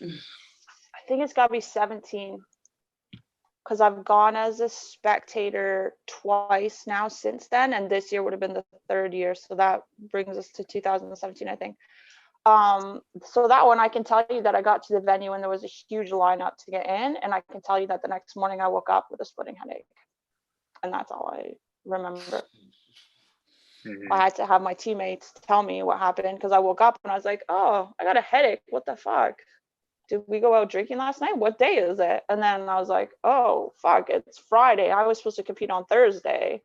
S1: I think it's got to be 17. Because I've gone as a spectator twice now since then, and this year would have been the 3rd year, so that brings us to 2017, I think. So that one, I can tell you that I got to the venue and there was a huge lineup to get in, and I can tell you that the next morning I woke up with a splitting headache, and that's all I remember. I had to have my teammates tell me what happened, because I woke up and I was like, oh, I got a headache, what the fuck? Did we go out drinking last night? What day is it? And then I was like, oh, fuck, it's Friday. I was supposed to compete on Thursday.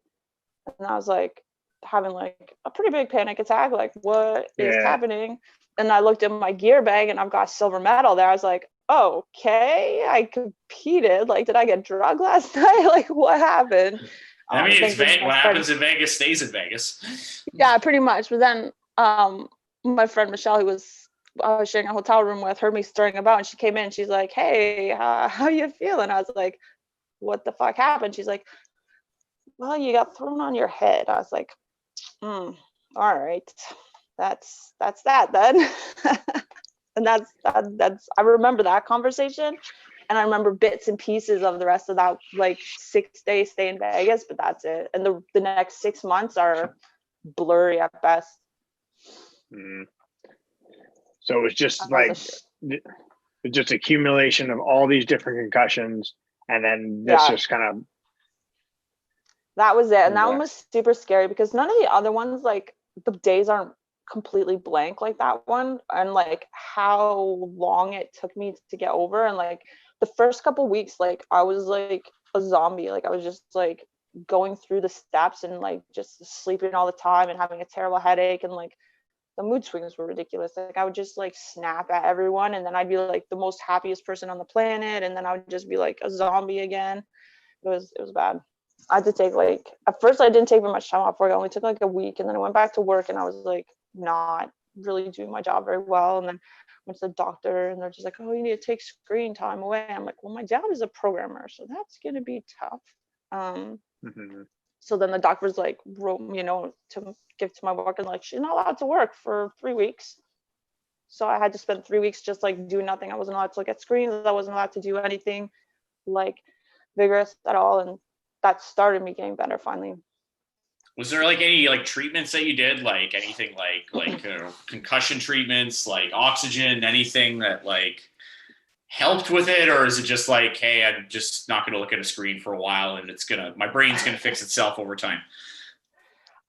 S1: And I was like, having like a pretty big panic attack. Like, what is happening? And I looked in my gear bag and I've got silver medal there. I was like, oh, okay, I competed. Like, did I get drugged last night? Like, what happened?
S2: I mean, what happens in Vegas stays in Vegas.
S1: Yeah, pretty much. But then my friend Michelle, who I was sharing a hotel room with, heard me stirring about, and she came in. She's like, hey, how you feeling? I was like, what the fuck happened? She's like, well, you got thrown on your head. I was like, all right, that's that then. And that's I remember that conversation, and I remember bits and pieces of the rest of that like 6 days stay in Vegas, but that's it. And the next 6 months are blurry at best.
S3: So it was just like just accumulation of all these different concussions, and then this just kind of.
S1: That was it, and that
S3: Yeah.
S1: one was super scary because none of the other ones, like the days aren't completely blank like that one, and like how long it took me to get over, and like the first couple weeks, like I was like a zombie, like I was just like going through the steps and like just sleeping all the time and having a terrible headache, and like the mood swings were ridiculous. Like I would just like snap at everyone, and then I'd be like the most happiest person on the planet, and then I would just be like a zombie again. It was bad. I had to take like, at first I didn't take very much time off work. I only took like a week, and then I went back to work and I was like not really doing my job very well. And then went to the doctor and they're just like, oh, you need to take screen time away. I'm like, well, my job is a programmer, so that's going to be tough. So then the doctor's like wrote me, you know, to give to my work, and like, she's not allowed to work for 3 weeks. So I had to spend 3 weeks just like doing nothing. I wasn't allowed to look at screens. I wasn't allowed to do anything like vigorous at all. And that started me getting better finally.
S2: Was there like any like treatments that you did, like anything like concussion treatments, like oxygen, anything that like helped with it? Or is it just like, hey, I'm just not going to look at a screen for a while and my brain's going to fix itself over time?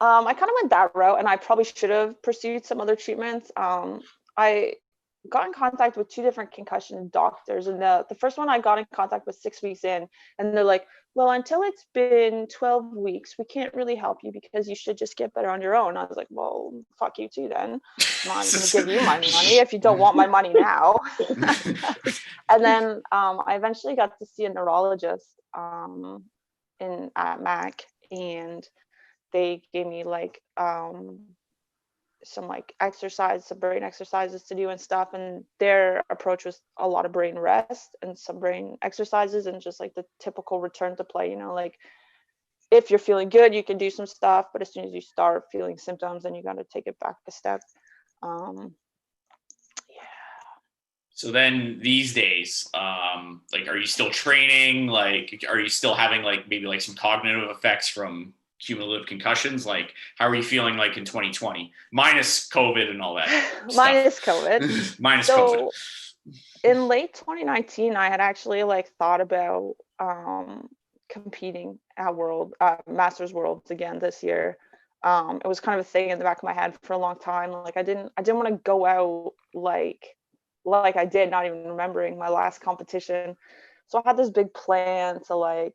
S1: I kind of went that route, and I probably should have pursued some other treatments. I got in contact with 2 different concussion doctors, and the first one I got in contact with 6 weeks in, and they're like, well, until it's been 12 weeks, we can't really help you because you should just get better on your own. I was like, well, fuck you too then. I'm not going to give you my money if you don't want my money now. And then I eventually got to see a neurologist at Mac, and they gave me like some like some brain exercises to do and stuff, and their approach was a lot of brain rest and some brain exercises and just like the typical return to play, you know, like if you're feeling good you can do some stuff, but as soon as you start feeling symptoms then you got to take it back a step.
S2: So then these days, like, are you still training? Like, are you still having like maybe like some cognitive effects from cumulative concussions? Like, how are you feeling like in 2020 minus COVID and all that
S1: minus COVID?
S2: Minus
S1: so
S2: COVID.
S1: In late 2019 I had actually like thought about competing at Masters Worlds again this year. It was kind of a thing in the back of my head for a long time. Like I didn't want to go out like I did, not even remembering my last competition. So I had this big plan to like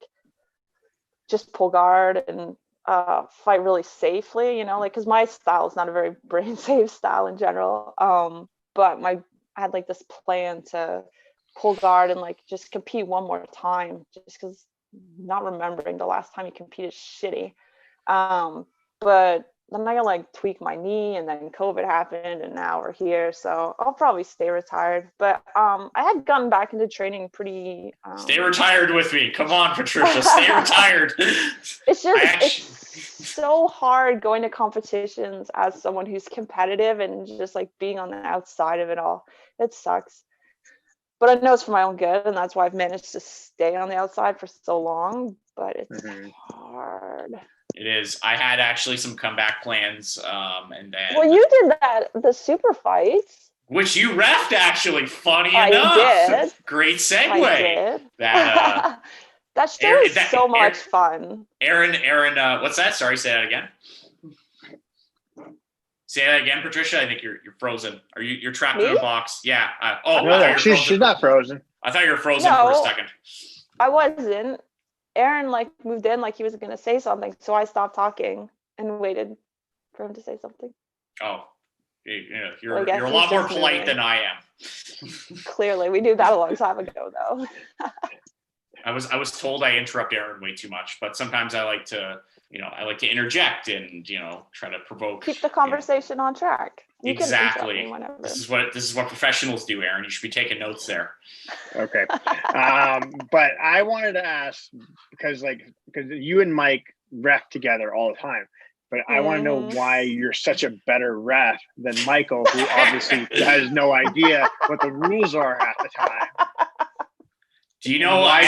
S1: just pull guard and fight really safely, you know, like because my style is not a very brain safe style in general. But I had like this plan to pull guard and like just compete one more time, just because not remembering the last time you competed is shitty. But then I got like tweak my knee, and then COVID happened, and now we're here. So I'll probably stay retired. But I had gotten back into training pretty.
S2: Stay retired with me. Come on, Patricia, stay retired.
S1: It's just it's so hard going to competitions as someone who's competitive and just like being on the outside of it all. It sucks. But I know it's for my own good, and that's why I've managed to stay on the outside for so long. But it's hard.
S2: It is. I had actually some comeback plans, and then.
S1: Well, you did the super fights,
S2: which you refed actually. Funny
S1: I
S2: enough,
S1: did.
S2: Great segue.
S1: I did.
S2: That
S1: show is so much fun.
S2: Aaron, what's that? Sorry, say that again. Say that again, Patricia. I think you're frozen. Are you're trapped in a box? Yeah.
S3: No, she's not frozen.
S2: I thought you were frozen for a second.
S1: I wasn't. Aaron like moved in like he was going to say something, so I stopped talking and waited for him to say something.
S2: Oh, you're a lot more polite than I am.
S1: Clearly, we knew that a long time ago, though.
S2: I was told I interrupt Aaron way too much, but sometimes I like to interject and try to provoke.
S1: Keep the conversation on track. You
S2: exactly. This is what professionals do, Aaron. You should be taking notes there.
S3: Okay. But I wanted to ask because you and Mike ref together all the time, but I want to know why you're such a better ref than Michael, who obviously has no idea what the rules are at the time.
S2: Do you know
S3: why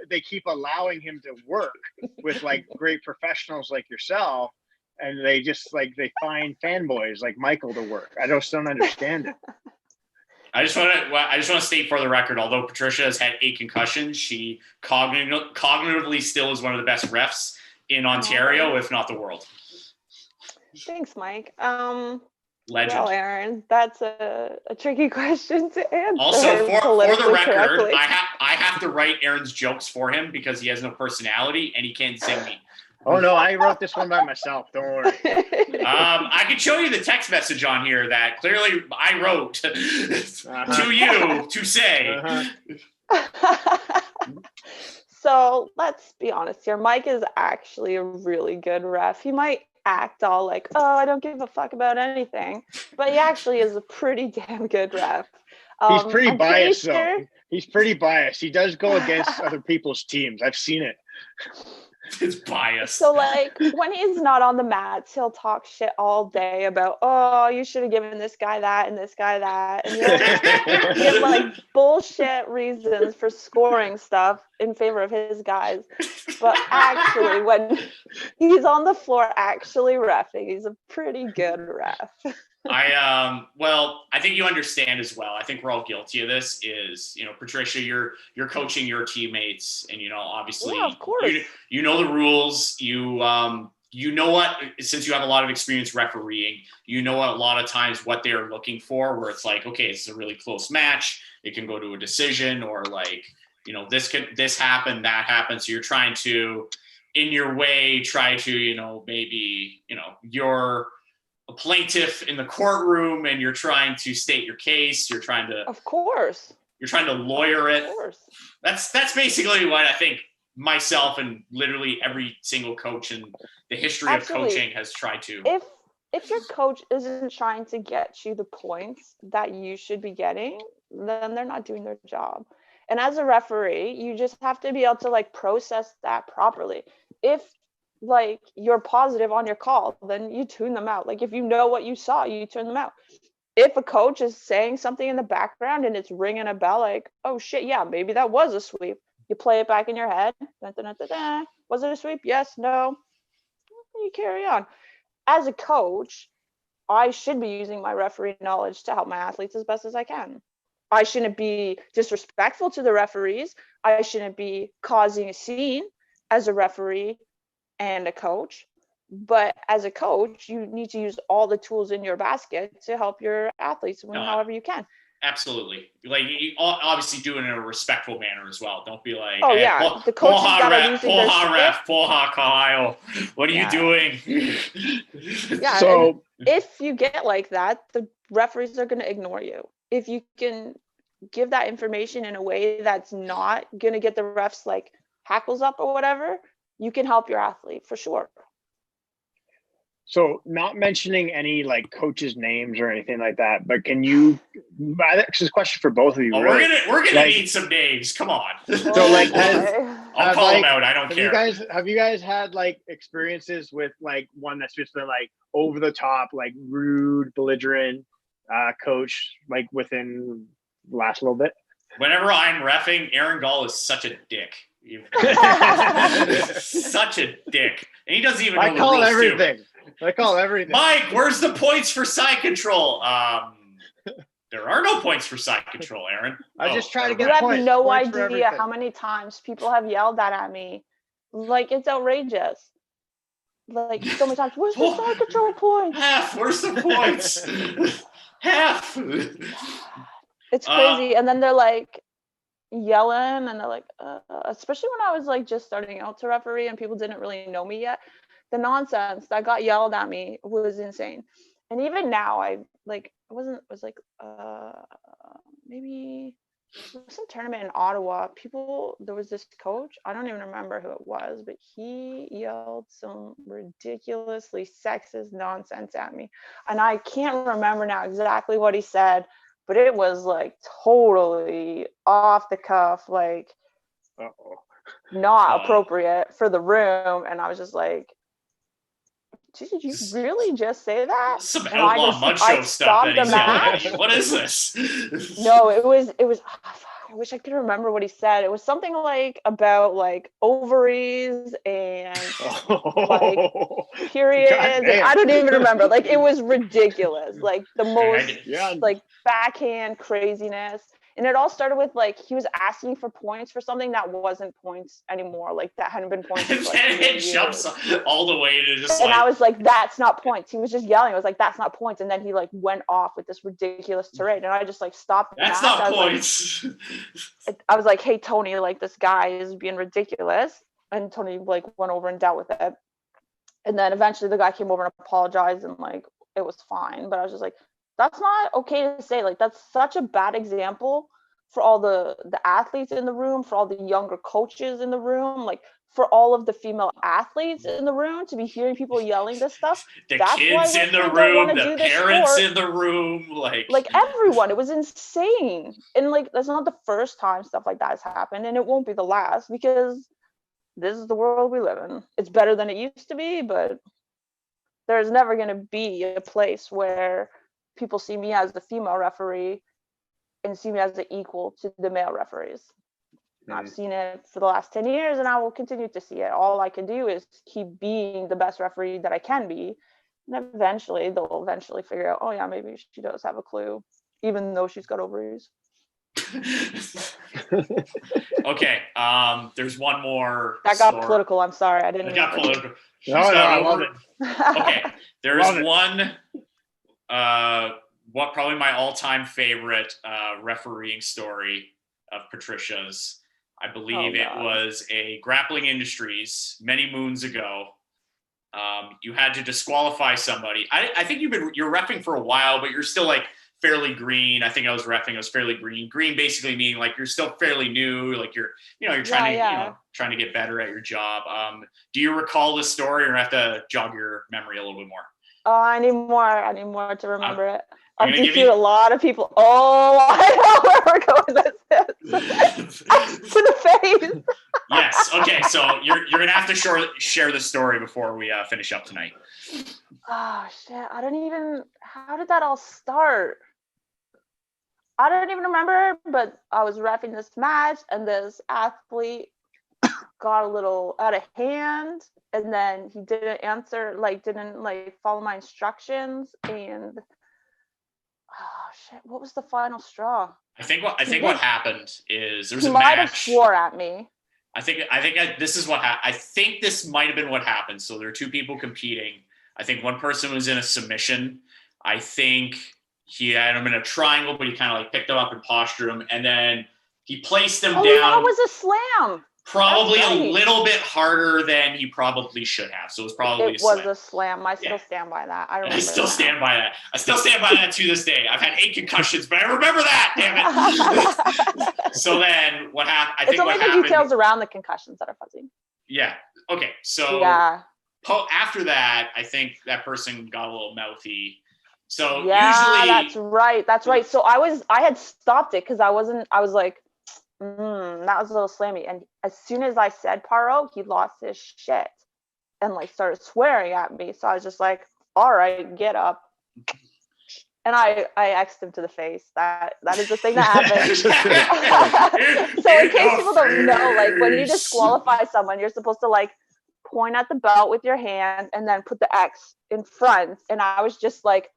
S3: they keep allowing him to work with like great professionals like yourself, and they just they find fanboys like Michael to work? I just don't understand it.
S2: I just want to state for the record, although Patricia has had 8 concussions, she cognitively still is one of the best refs in Ontario, if not the world.
S1: Thanks, Mike.
S2: Legend.
S1: Well, Aaron, that's a tricky question to answer.
S2: Also, for the record,
S1: correctly.
S2: I have to write Aaron's jokes for him because he has no personality and he can't sing me.
S3: Oh no, I wrote this one by myself. Don't worry.
S2: I can show you the text message on here that clearly I wrote to you to say.
S1: So let's be honest here. Mike is actually a really good ref. He might act all like, oh, I don't give a fuck about anything, but he actually is a pretty damn good ref.
S3: He's pretty biased,
S1: pretty sure...
S3: though. He's pretty biased. He does go against other people's teams. I've seen it.
S2: His bias.
S1: So, like, when he's not on the mats, he'll talk shit all day about, oh, you should have given this guy that and this guy that. And he'll give, like, bullshit reasons for scoring stuff in favor of his guys. But actually, when he's on the floor actually reffing, he's a pretty good ref.
S2: Well, I think you understand as well. I think we're all guilty of this is, Patricia, you're coaching your teammates and, obviously,
S1: yeah, of course.
S2: You know the rules. You know what, since you have a lot of experience refereeing, a lot of times what they're looking for, where it's like, okay, it's a really close match. It can go to a decision or like, this happened, that happened. So you're trying to, in your way, try to, maybe, you're a plaintiff in the courtroom and you're trying to state your case. You're trying to,
S1: of course,
S2: you're trying to lawyer it.
S1: Of course.
S2: That's basically what I think myself and literally every single coach in the history of coaching has tried to.
S1: If your coach isn't trying to get you the points that you should be getting, then they're not doing their job. And as a referee, you just have to be able to like process that properly. If like you're positive on your call, then you tune them out. Like if you know what you saw, you turn them out. If a coach is saying something in the background and it's ringing a bell like, oh shit, yeah, maybe that was a sweep. You play it back in your head. Dun, dun, dun, dun, dun. Was it a sweep? Yes, no. You carry on. As a coach, I should be using my referee knowledge to help my athletes as best as I can. I shouldn't be disrespectful to the referees. I shouldn't be causing a scene as a referee and a coach. But as a coach, you need to use all the tools in your basket to help your athletes win however you can.
S2: Absolutely. Like, you obviously do it in a respectful manner as well. Don't be like,
S1: oh, yeah. The coaches that are using their
S2: ref, Kyle. What are you doing?
S1: Yeah. So if you get like that, the referees are going to ignore you. If you can give that information in a way that's not going to get the refs like hackles up or whatever, you can help your athlete for sure.
S3: So not mentioning any like coaches' names or anything like that, but can you, this is a question for both of you.
S2: Oh,
S3: really.
S2: We're gonna need some names. Come on.
S3: So like,
S2: I'll call them out. I don't care.
S3: Have you guys had like experiences with like one that's just been like over the top, like rude, belligerent coach, like within the last little bit?
S2: Whenever I'm reffing, Aaron Gall is such a dick. Such a dick. And he doesn't even know the rules
S3: everything. Too. I call everything.
S2: Mike, where's the points for side control? There are no points for side control, Aaron.
S3: I just try to get
S1: points. You have no idea how many times people have yelled that at me. Like, it's outrageous. Like, so many times, where's the side control points?
S2: Half, where's the points? Half.
S1: It's crazy. And then they're like yelling and they're like, especially when I was like just starting out to referee and people didn't really know me yet. The nonsense that got yelled at me was insane. And even now, maybe some tournament in Ottawa, there was this coach, I don't even remember who it was, but he yelled some ridiculously sexist nonsense at me. And I can't remember now exactly what he said, but it was like totally off the cuff, like not appropriate for the room. And I was just like, did you really just say that?
S2: Some outlaw mud show stuff that he's yelling at. What is this?
S1: No, it was. I wish I could remember what he said. It was something like about like ovaries and
S3: Oh,
S1: periods.
S3: God
S1: And
S3: damn.
S1: I don't even remember. Like, it was ridiculous. Like, the most
S3: Yeah.
S1: like backhand craziness. And it all started with, like, he was asking for points for something that wasn't points anymore. Like, that hadn't been points
S2: And
S1: for like
S2: then
S1: 4
S2: it jumps
S1: years.
S2: all the way to just
S1: And
S2: like,
S1: I was like, that's not points. He was just yelling. I was like, that's not points. And then he like went off with this ridiculous tirade. And I just like stopped the
S2: that's
S1: match.
S2: not
S1: I was
S2: points.
S1: I was like, hey, Tony, like, this guy is being ridiculous. And Tony like went over and dealt with it. And then eventually the guy came over and apologized, and like, it was fine. But I was just like, that's not okay to say. Like, that's such a bad example for all the athletes in the room, for all the younger coaches in the room, like for all of the female athletes in the room to be hearing people yelling this stuff.
S2: The
S1: That's why
S2: kids in the
S1: women don't wanna
S2: room, the
S1: do this
S2: parents
S1: sport.
S2: in the room, like
S1: Everyone. It was insane. And like, that's not the first time stuff like that has happened, and it won't be the last, because this is the world we live in. It's better than it used to be, but there's never going to be a place where people see me as the female referee and see me as the equal to the male referees. I've seen it for the last 10 years, and I will continue to see it. All I can do is keep being the best referee that I can be. And eventually, they'll eventually figure out, oh yeah, maybe she does have a clue, even though she's got ovaries.
S2: Okay, there's one more.
S1: That got
S2: story.
S1: political. I'm sorry. I didn't.
S2: It got political.
S3: No, I love it.
S2: Okay, there's
S3: Love it.
S2: one. What probably my all-time favorite refereeing story of Patricia's. I believe it was a Grappling Industries many moons ago. You had to disqualify somebody. I think you're reffing for a while, but you're still like fairly green. I think I was reffing. I was fairly green. Green basically meaning like you're still fairly new. Like you're trying trying to get better at your job. Do you recall this story, or have to jog your memory a little bit more?
S1: Oh, I need more to remember it. I've
S2: gonna give
S1: DQ'd a lot of people. Oh, I know where we're going with this. To the face.
S2: Yes. Okay. So you're gonna have to share the story before we finish up tonight.
S1: Oh shit! How did that all start? I don't even remember. But I was reffing this match, and this athlete got a little out of hand, and then he didn't follow my instructions, and oh shit, what was the final straw?
S2: I think what happened is there was
S1: he
S2: a
S1: might have
S2: match.
S1: swore at me.
S2: This is what happened. I think this might have been what happened. So there are two people competing. I think one person was in a submission. I think he had him in a triangle, but he kind of like picked him up and postured him, and then he placed him down.
S1: That was a slam.
S2: Probably a little bit harder than he probably should have. So it was probably
S1: a slam. I still stand by that.
S2: I still stand by that. I still stand by that to this day. I've had 8 concussions, but I remember that. Damn it. So then what happened?
S1: It's only the details around the concussions that are fuzzy.
S2: Yeah. Okay. So after that, I think that person got a little mouthy. So usually
S1: that's right. So I had stopped it because I was like, that was a little slammy. And as soon as I said paro, he lost his shit and like started swearing at me. So I was just like, all right, get up. And I X'd him to the face. That is the thing that happened. So in case people don't know, like when you disqualify someone, you're supposed to like point at the belt with your hand and then put the X in front. And I was just like,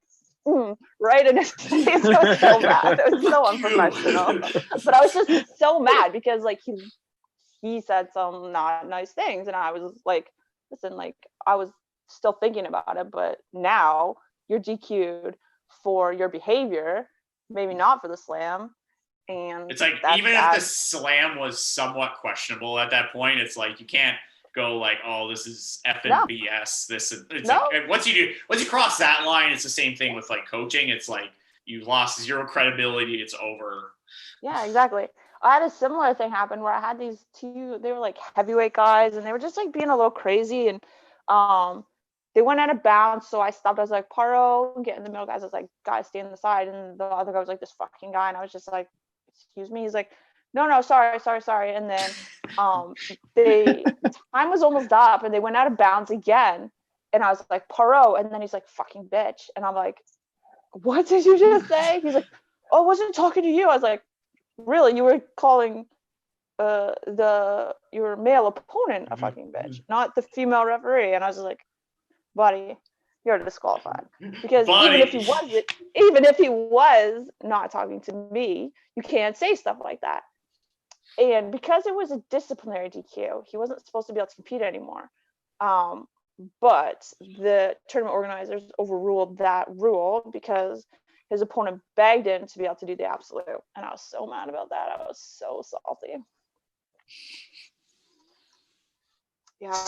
S1: right in his face. It was so bad. It was so unprofessional. But I was just so mad because like he said some not nice things, and I was like, listen, like I was still thinking about it, but now you're DQ'd for your behavior, maybe not for the slam. And
S2: it's like even if the slam was somewhat questionable at that point, it's like you can't go like, oh, this is effing BS. Like, once you cross that line, it's the same thing with like coaching. It's like you've lost 0 credibility. It's over. Yeah,
S1: exactly. I had a similar thing happen where I had these 2, they were like heavyweight guys, and they were just like being a little crazy, and they went out of bounds. So I stopped. I was like, paro, get in the middle, guys. I was like, guys, stay on the side. And the other guy was like, this fucking guy. And I was just like, excuse me. He's like, no, sorry. And then time was almost up, and they went out of bounds again. And I was like, paro. And then he's like, fucking bitch. And I'm like, what did you just say? He's like, oh, I wasn't talking to you. I was like, really? You were calling your male opponent a fucking bitch, not the female referee. And I was just like, buddy, you're disqualified. Because even if he was not talking to me, you can't say stuff like that. And because it was a disciplinary DQ, he wasn't supposed to be able to compete anymore. But the tournament organizers overruled that rule because his opponent begged him to be able to do the absolute. And I was so mad about that. I was so salty. Yeah.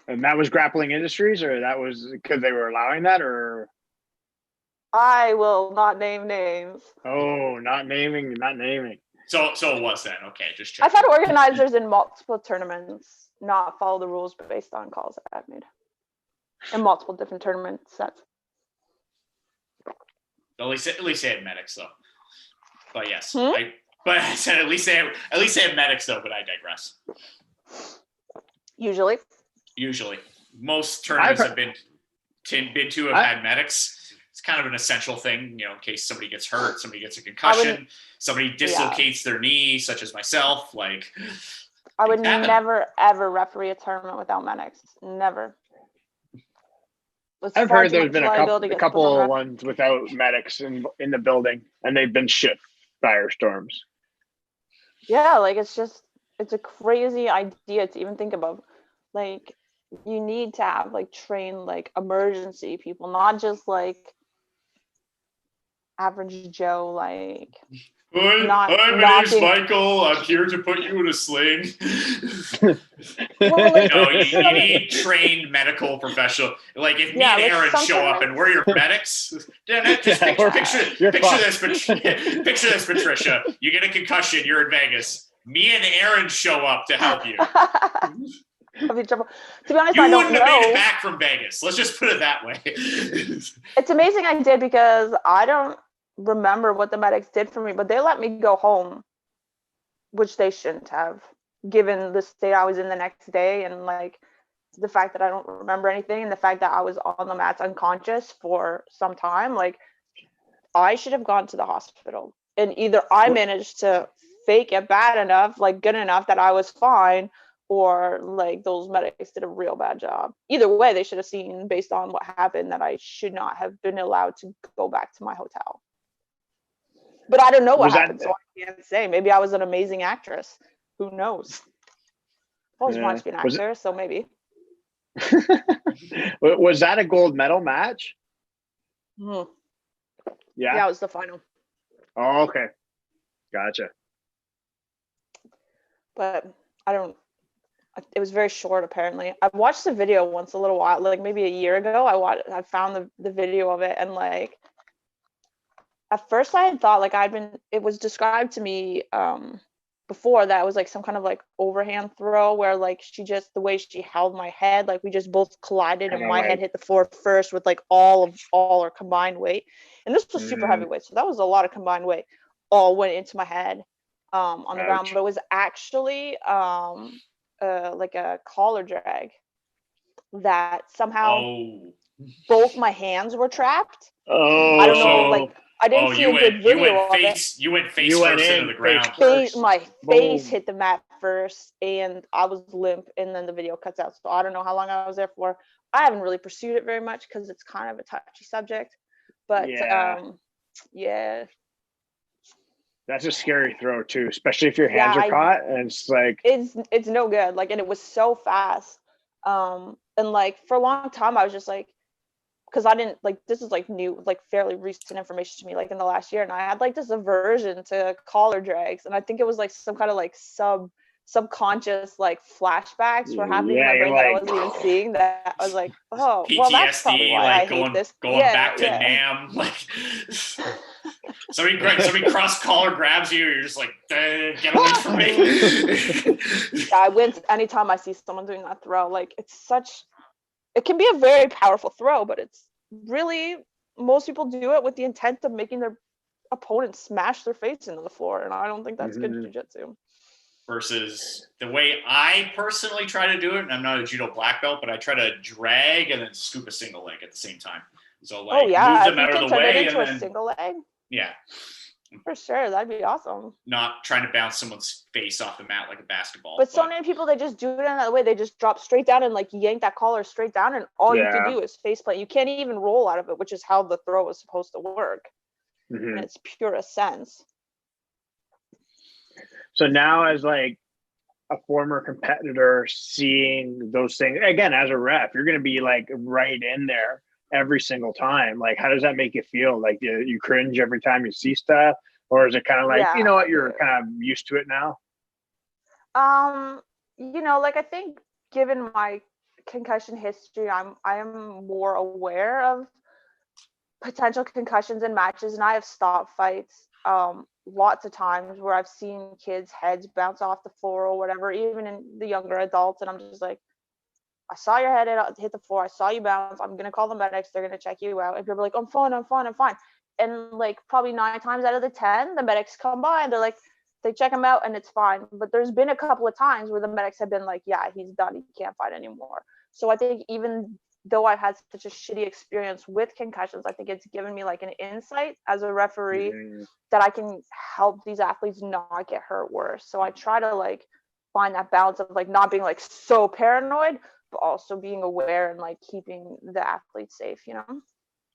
S3: And that was Grappling Industries, or that was because they were allowing that, or?
S1: I will not name names.
S3: Oh, not naming.
S2: So it was then. Okay, just check.
S1: I've had organizers in multiple tournaments not follow the rules based on calls that I've made in multiple different tournament sets.
S2: At least they had medics though. But yes, I said at least they have medics though. But I digress.
S1: Usually,
S2: most tournaments have been had medics. It's kind of an essential thing, in case somebody gets hurt, somebody gets a concussion, somebody dislocates their knee, such as myself. Like,
S1: I would never ever referee a tournament without medics. Never.
S3: I've heard there's been a couple of ones without medics in the building, and they've been shit firestorms.
S1: Yeah, like it's a crazy idea to even think about. Like, you need to have trained emergency people, not just average Joe. Hi, my name's
S2: Michael. I'm here to put you in a sling.
S1: Well,
S2: you need trained medical professional. Like if me and Aaron show up and we're your medics, just picture this, Patricia. You get a concussion. You're in Vegas. Me and Aaron show up to help you.
S1: I'll be in trouble. To be honest,
S2: you
S1: I don't
S2: wouldn't have made
S1: know.
S2: it back from Vegas. Let's just put it that way.
S1: It's amazing I did, because I don't remember what the medics did for me, but they let me go home, which they shouldn't have, given the state I was in the next day, and the fact that I don't remember anything, and the fact that I was on the mats unconscious for some time. I should have gone to the hospital, and either I managed to fake it bad enough, good enough that I was fine, or those medics did a real bad job. Either way, they should have seen, based on what happened, that I should not have been allowed to go back to my hotel. But I don't know what happened, so I can't say. Maybe I was an amazing actress. Who knows? I always wanted to be an actor, so maybe.
S3: Was that a gold medal match?
S1: Yeah.
S3: Yeah,
S1: it was the final.
S3: Oh, okay. Gotcha.
S1: But it was very short, apparently. I watched the video once a little while, maybe a year ago. I found the video of it, and at first I had thought it was described to me before that it was some kind of overhand throw, where the way she held my head, we just both collided and my head hit the floor first with all our combined weight. And this was super heavyweight, so that was a lot of combined weight all went into my head on the ground. But it was actually a collar drag that somehow both my hands were trapped. I don't know, I didn't see a good video of it.
S2: You went face first into the ground.
S1: My face hit the mat first, and I was limp, and then the video cuts out. So I don't know how long I was there for. I haven't really pursued it very much because it's kind of a touchy subject. But yeah.
S3: That's a scary throw too, especially if your hands are caught, and
S1: it's no good. And it was so fast. And for a long time I was just because I didn't this is new, fairly recent information to me, in the last year, and I had this aversion to collar drags, and I think it was some kind of subconscious flashbacks were happening in my brain that I wasn't even seeing, that I was oh,
S2: PTSD,
S1: well, that's probably why I hate this.
S2: Going back to NAM, somebody cross collar grabs you, you're just get away from me.
S1: I wince anytime I see someone doing that throw. It can be a very powerful throw, but it's really, most people do it with the intent of making their opponent smash their face into the floor, and I don't think that's good jiu-jitsu.
S2: Versus the way I personally try to do it, and I'm not a judo black belt, but I try to drag and then scoop a single leg at the same time. So move them out of the way, and then
S1: a single leg.
S2: Yeah.
S1: For sure, that'd be awesome.
S2: Not trying to bounce someone's face off the mat like a basketball.
S1: But so many people, they just do it another way. They just drop straight down and like yank that collar straight down, and all you can do is face plant. You can't even roll out of it, which is how the throw is supposed to work in its purest sense.
S3: So now, as like a former competitor, seeing those things again as a ref, you're going to be like right in there every single time. Like, how does that make you feel? Like, you cringe every time you see stuff, or is it kind of like, you know what, you're kind of used to it now?
S1: You know, like, I think given my concussion history, I am more aware of potential concussions in matches, and I have stopped fights lots of times where I've seen kids' heads bounce off the floor or whatever, even in the younger adults, and I'm just like, I saw your head hit the floor, I saw you bounce, I'm gonna call the medics, they're gonna check you out. And people are like, I'm fine. And like probably 9 times out of the 10, the medics come by and they're like, they check him out and it's fine. But there's been a couple of times where the medics have been like, yeah, he's done, he can't fight anymore. So I think even though I've had such a shitty experience with concussions, I think it's given me like an insight as a referee that I can help these athletes not get hurt worse. So I try to like find that balance of like not being like so paranoid, but also being aware and like keeping the athletes safe, you know?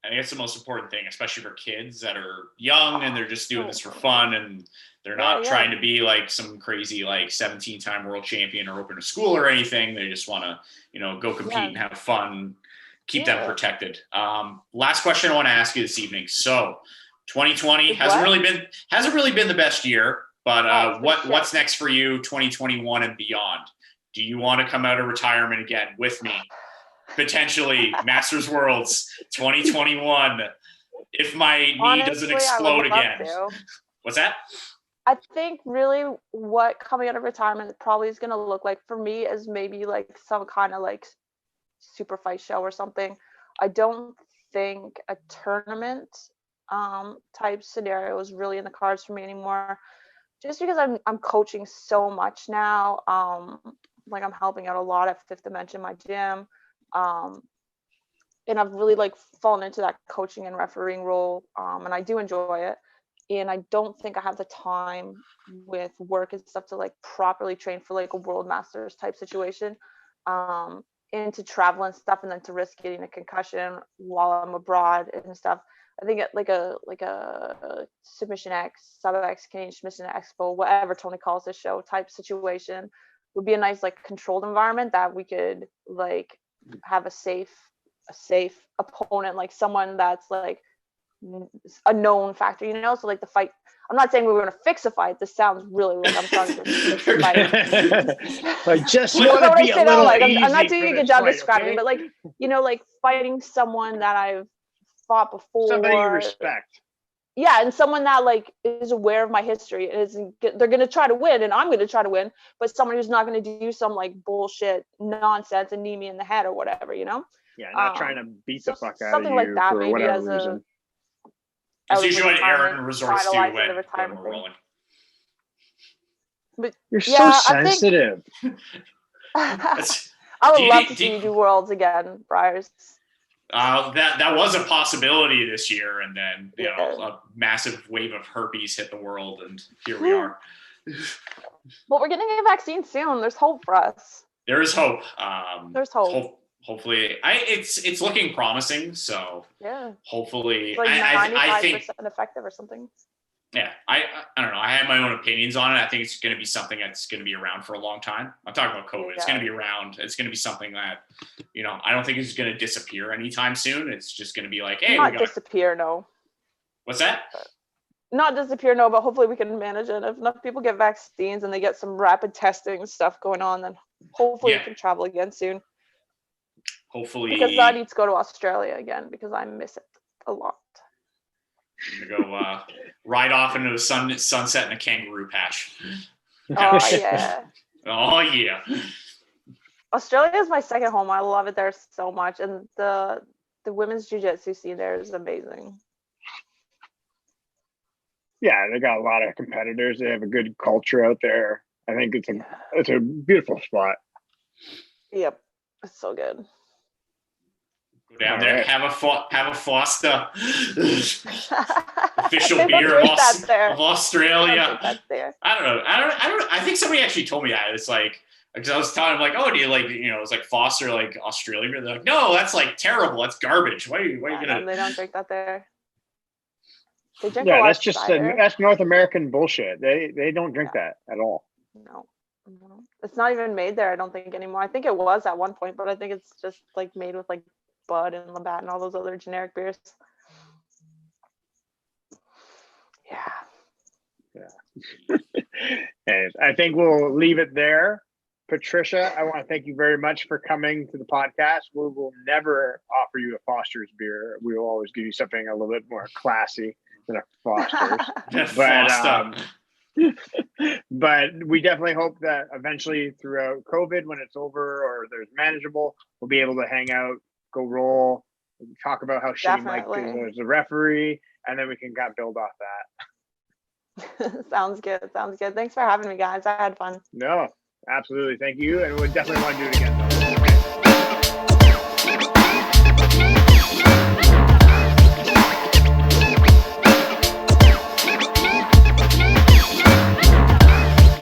S2: I think it's the most important thing, especially for kids that are young and they're just doing this for fun and they're not trying to be like some crazy like 17-time world champion or open a school or anything. They just want to, you know, go compete and have fun, keep them protected. Last question I want to ask you this evening. So 2020 hasn't really been the best year, but what's next for you 2021 and beyond? Do you want to come out of retirement again with me? Potentially Masters Worlds 2021. If my knee doesn't explode again. What's that?
S1: I think really what coming out of retirement probably is going to look like for me is maybe like some kind of like super fight show or something. I don't think a tournament type scenario is really in the cards for me anymore. Just because I'm coaching so much now. Like I'm helping out a lot at Fifth Dimension, my gym. And I've really like fallen into that coaching and refereeing role. And I do enjoy it. And I don't think I have the time with work and stuff to like properly train for like a world masters type situation. And to travel and stuff, and then to risk getting a concussion while I'm abroad and stuff. I think like a Submission X, Sub X, Canadian Submission Expo, whatever Tony calls this show type situation would be a nice like controlled environment that we could like have a safe opponent, like someone that's like a known factor, you know? So like the fight, I'm not saying we were going to fix a fight. This sounds really like I'm trying to fix a fight.
S3: I just want to be a little
S1: like,
S3: easy.
S1: I'm not doing a good job
S3: fight,
S1: describing,
S3: okay?
S1: but like, you know, like fighting someone that I've fought before.
S3: Somebody you respect.
S1: Yeah, and someone that like is aware of my history and they're going to try to win and I'm going to try to win, but someone who's not going to do some like bullshit nonsense and knee me in the head or whatever, you know?
S3: Yeah, not trying to beat the fuck out of you
S1: something like that,
S3: for
S1: maybe
S3: whatever
S1: as
S3: reason.
S2: It's usually what Aaron resorts to when we're rolling.
S1: But
S3: you're so sensitive.
S1: I would love to see you do Worlds again, Briars.
S2: That was a possibility this year, and then you know a massive wave of herpes hit the world, and here we are.
S1: But we're getting a vaccine soon. There's hope for us.
S2: There is hope.
S1: There's hope.
S2: Hopefully, it's looking promising. So
S1: yeah,
S2: hopefully,
S1: it's like 95% effective or something.
S2: Yeah, I don't know. I have my own opinions on it. I think it's going to be something that's going to be around for a long time. I'm talking about COVID. Yeah. It's going to be around. It's going to be something that, you know, I don't think it's going to disappear anytime soon. It's just going to be like, hey,
S1: disappear. No.
S2: What's that?
S1: Not disappear. No, but hopefully we can manage it. If enough people get vaccines and they get some rapid testing stuff going on, then hopefully we can travel again soon.
S2: Hopefully.
S1: Because I need to go to Australia again because I miss it a lot.
S2: I'm going to go ride off into the sunset in a kangaroo patch.
S1: Oh, yeah.
S2: Oh, yeah.
S1: Australia is my second home. I love it there so much. And the women's jiu-jitsu scene there is amazing.
S3: Yeah, they got a lot of competitors. They have a good culture out there. I think it's a beautiful spot.
S1: Yep. It's so good.
S2: Go down
S3: All
S2: there,
S3: right.
S2: have a Foster. Official
S1: They don't
S2: beer
S1: drink that there.
S2: of
S1: They don't
S2: Australia.
S1: drink that there.
S2: I don't know. I think somebody actually told me that. It's like, because I was telling them like, oh, do you like, it's like Foster, like Australia beer? They're like, no, that's like terrible. That's garbage. Why are you
S1: Yeah,
S2: gonna?
S1: no, they don't drink that there. They drink a
S3: Yeah,
S1: lot
S3: that's
S1: of
S3: just
S1: cider.
S3: that's North American bullshit. They don't drink that at all.
S1: No, it's not even made there. I don't think anymore. I think it was at one point, but I think it's just like made with like Bud and Labatt and all those other generic beers. Yeah.
S3: And I think we'll leave it there. Patricia, I want to thank you very much for coming to the podcast. We will never offer you a Foster's beer. We will always give you something a little bit more classy than a Foster's. But we definitely hope that eventually throughout COVID, when it's over or there's manageable, we'll be able to hang out, go roll, talk about how shitty Mike is as a referee, and then we can build off that.
S1: Sounds good. Thanks for having me, guys. I had fun.
S3: No, absolutely. Thank you. And we definitely want to do it again.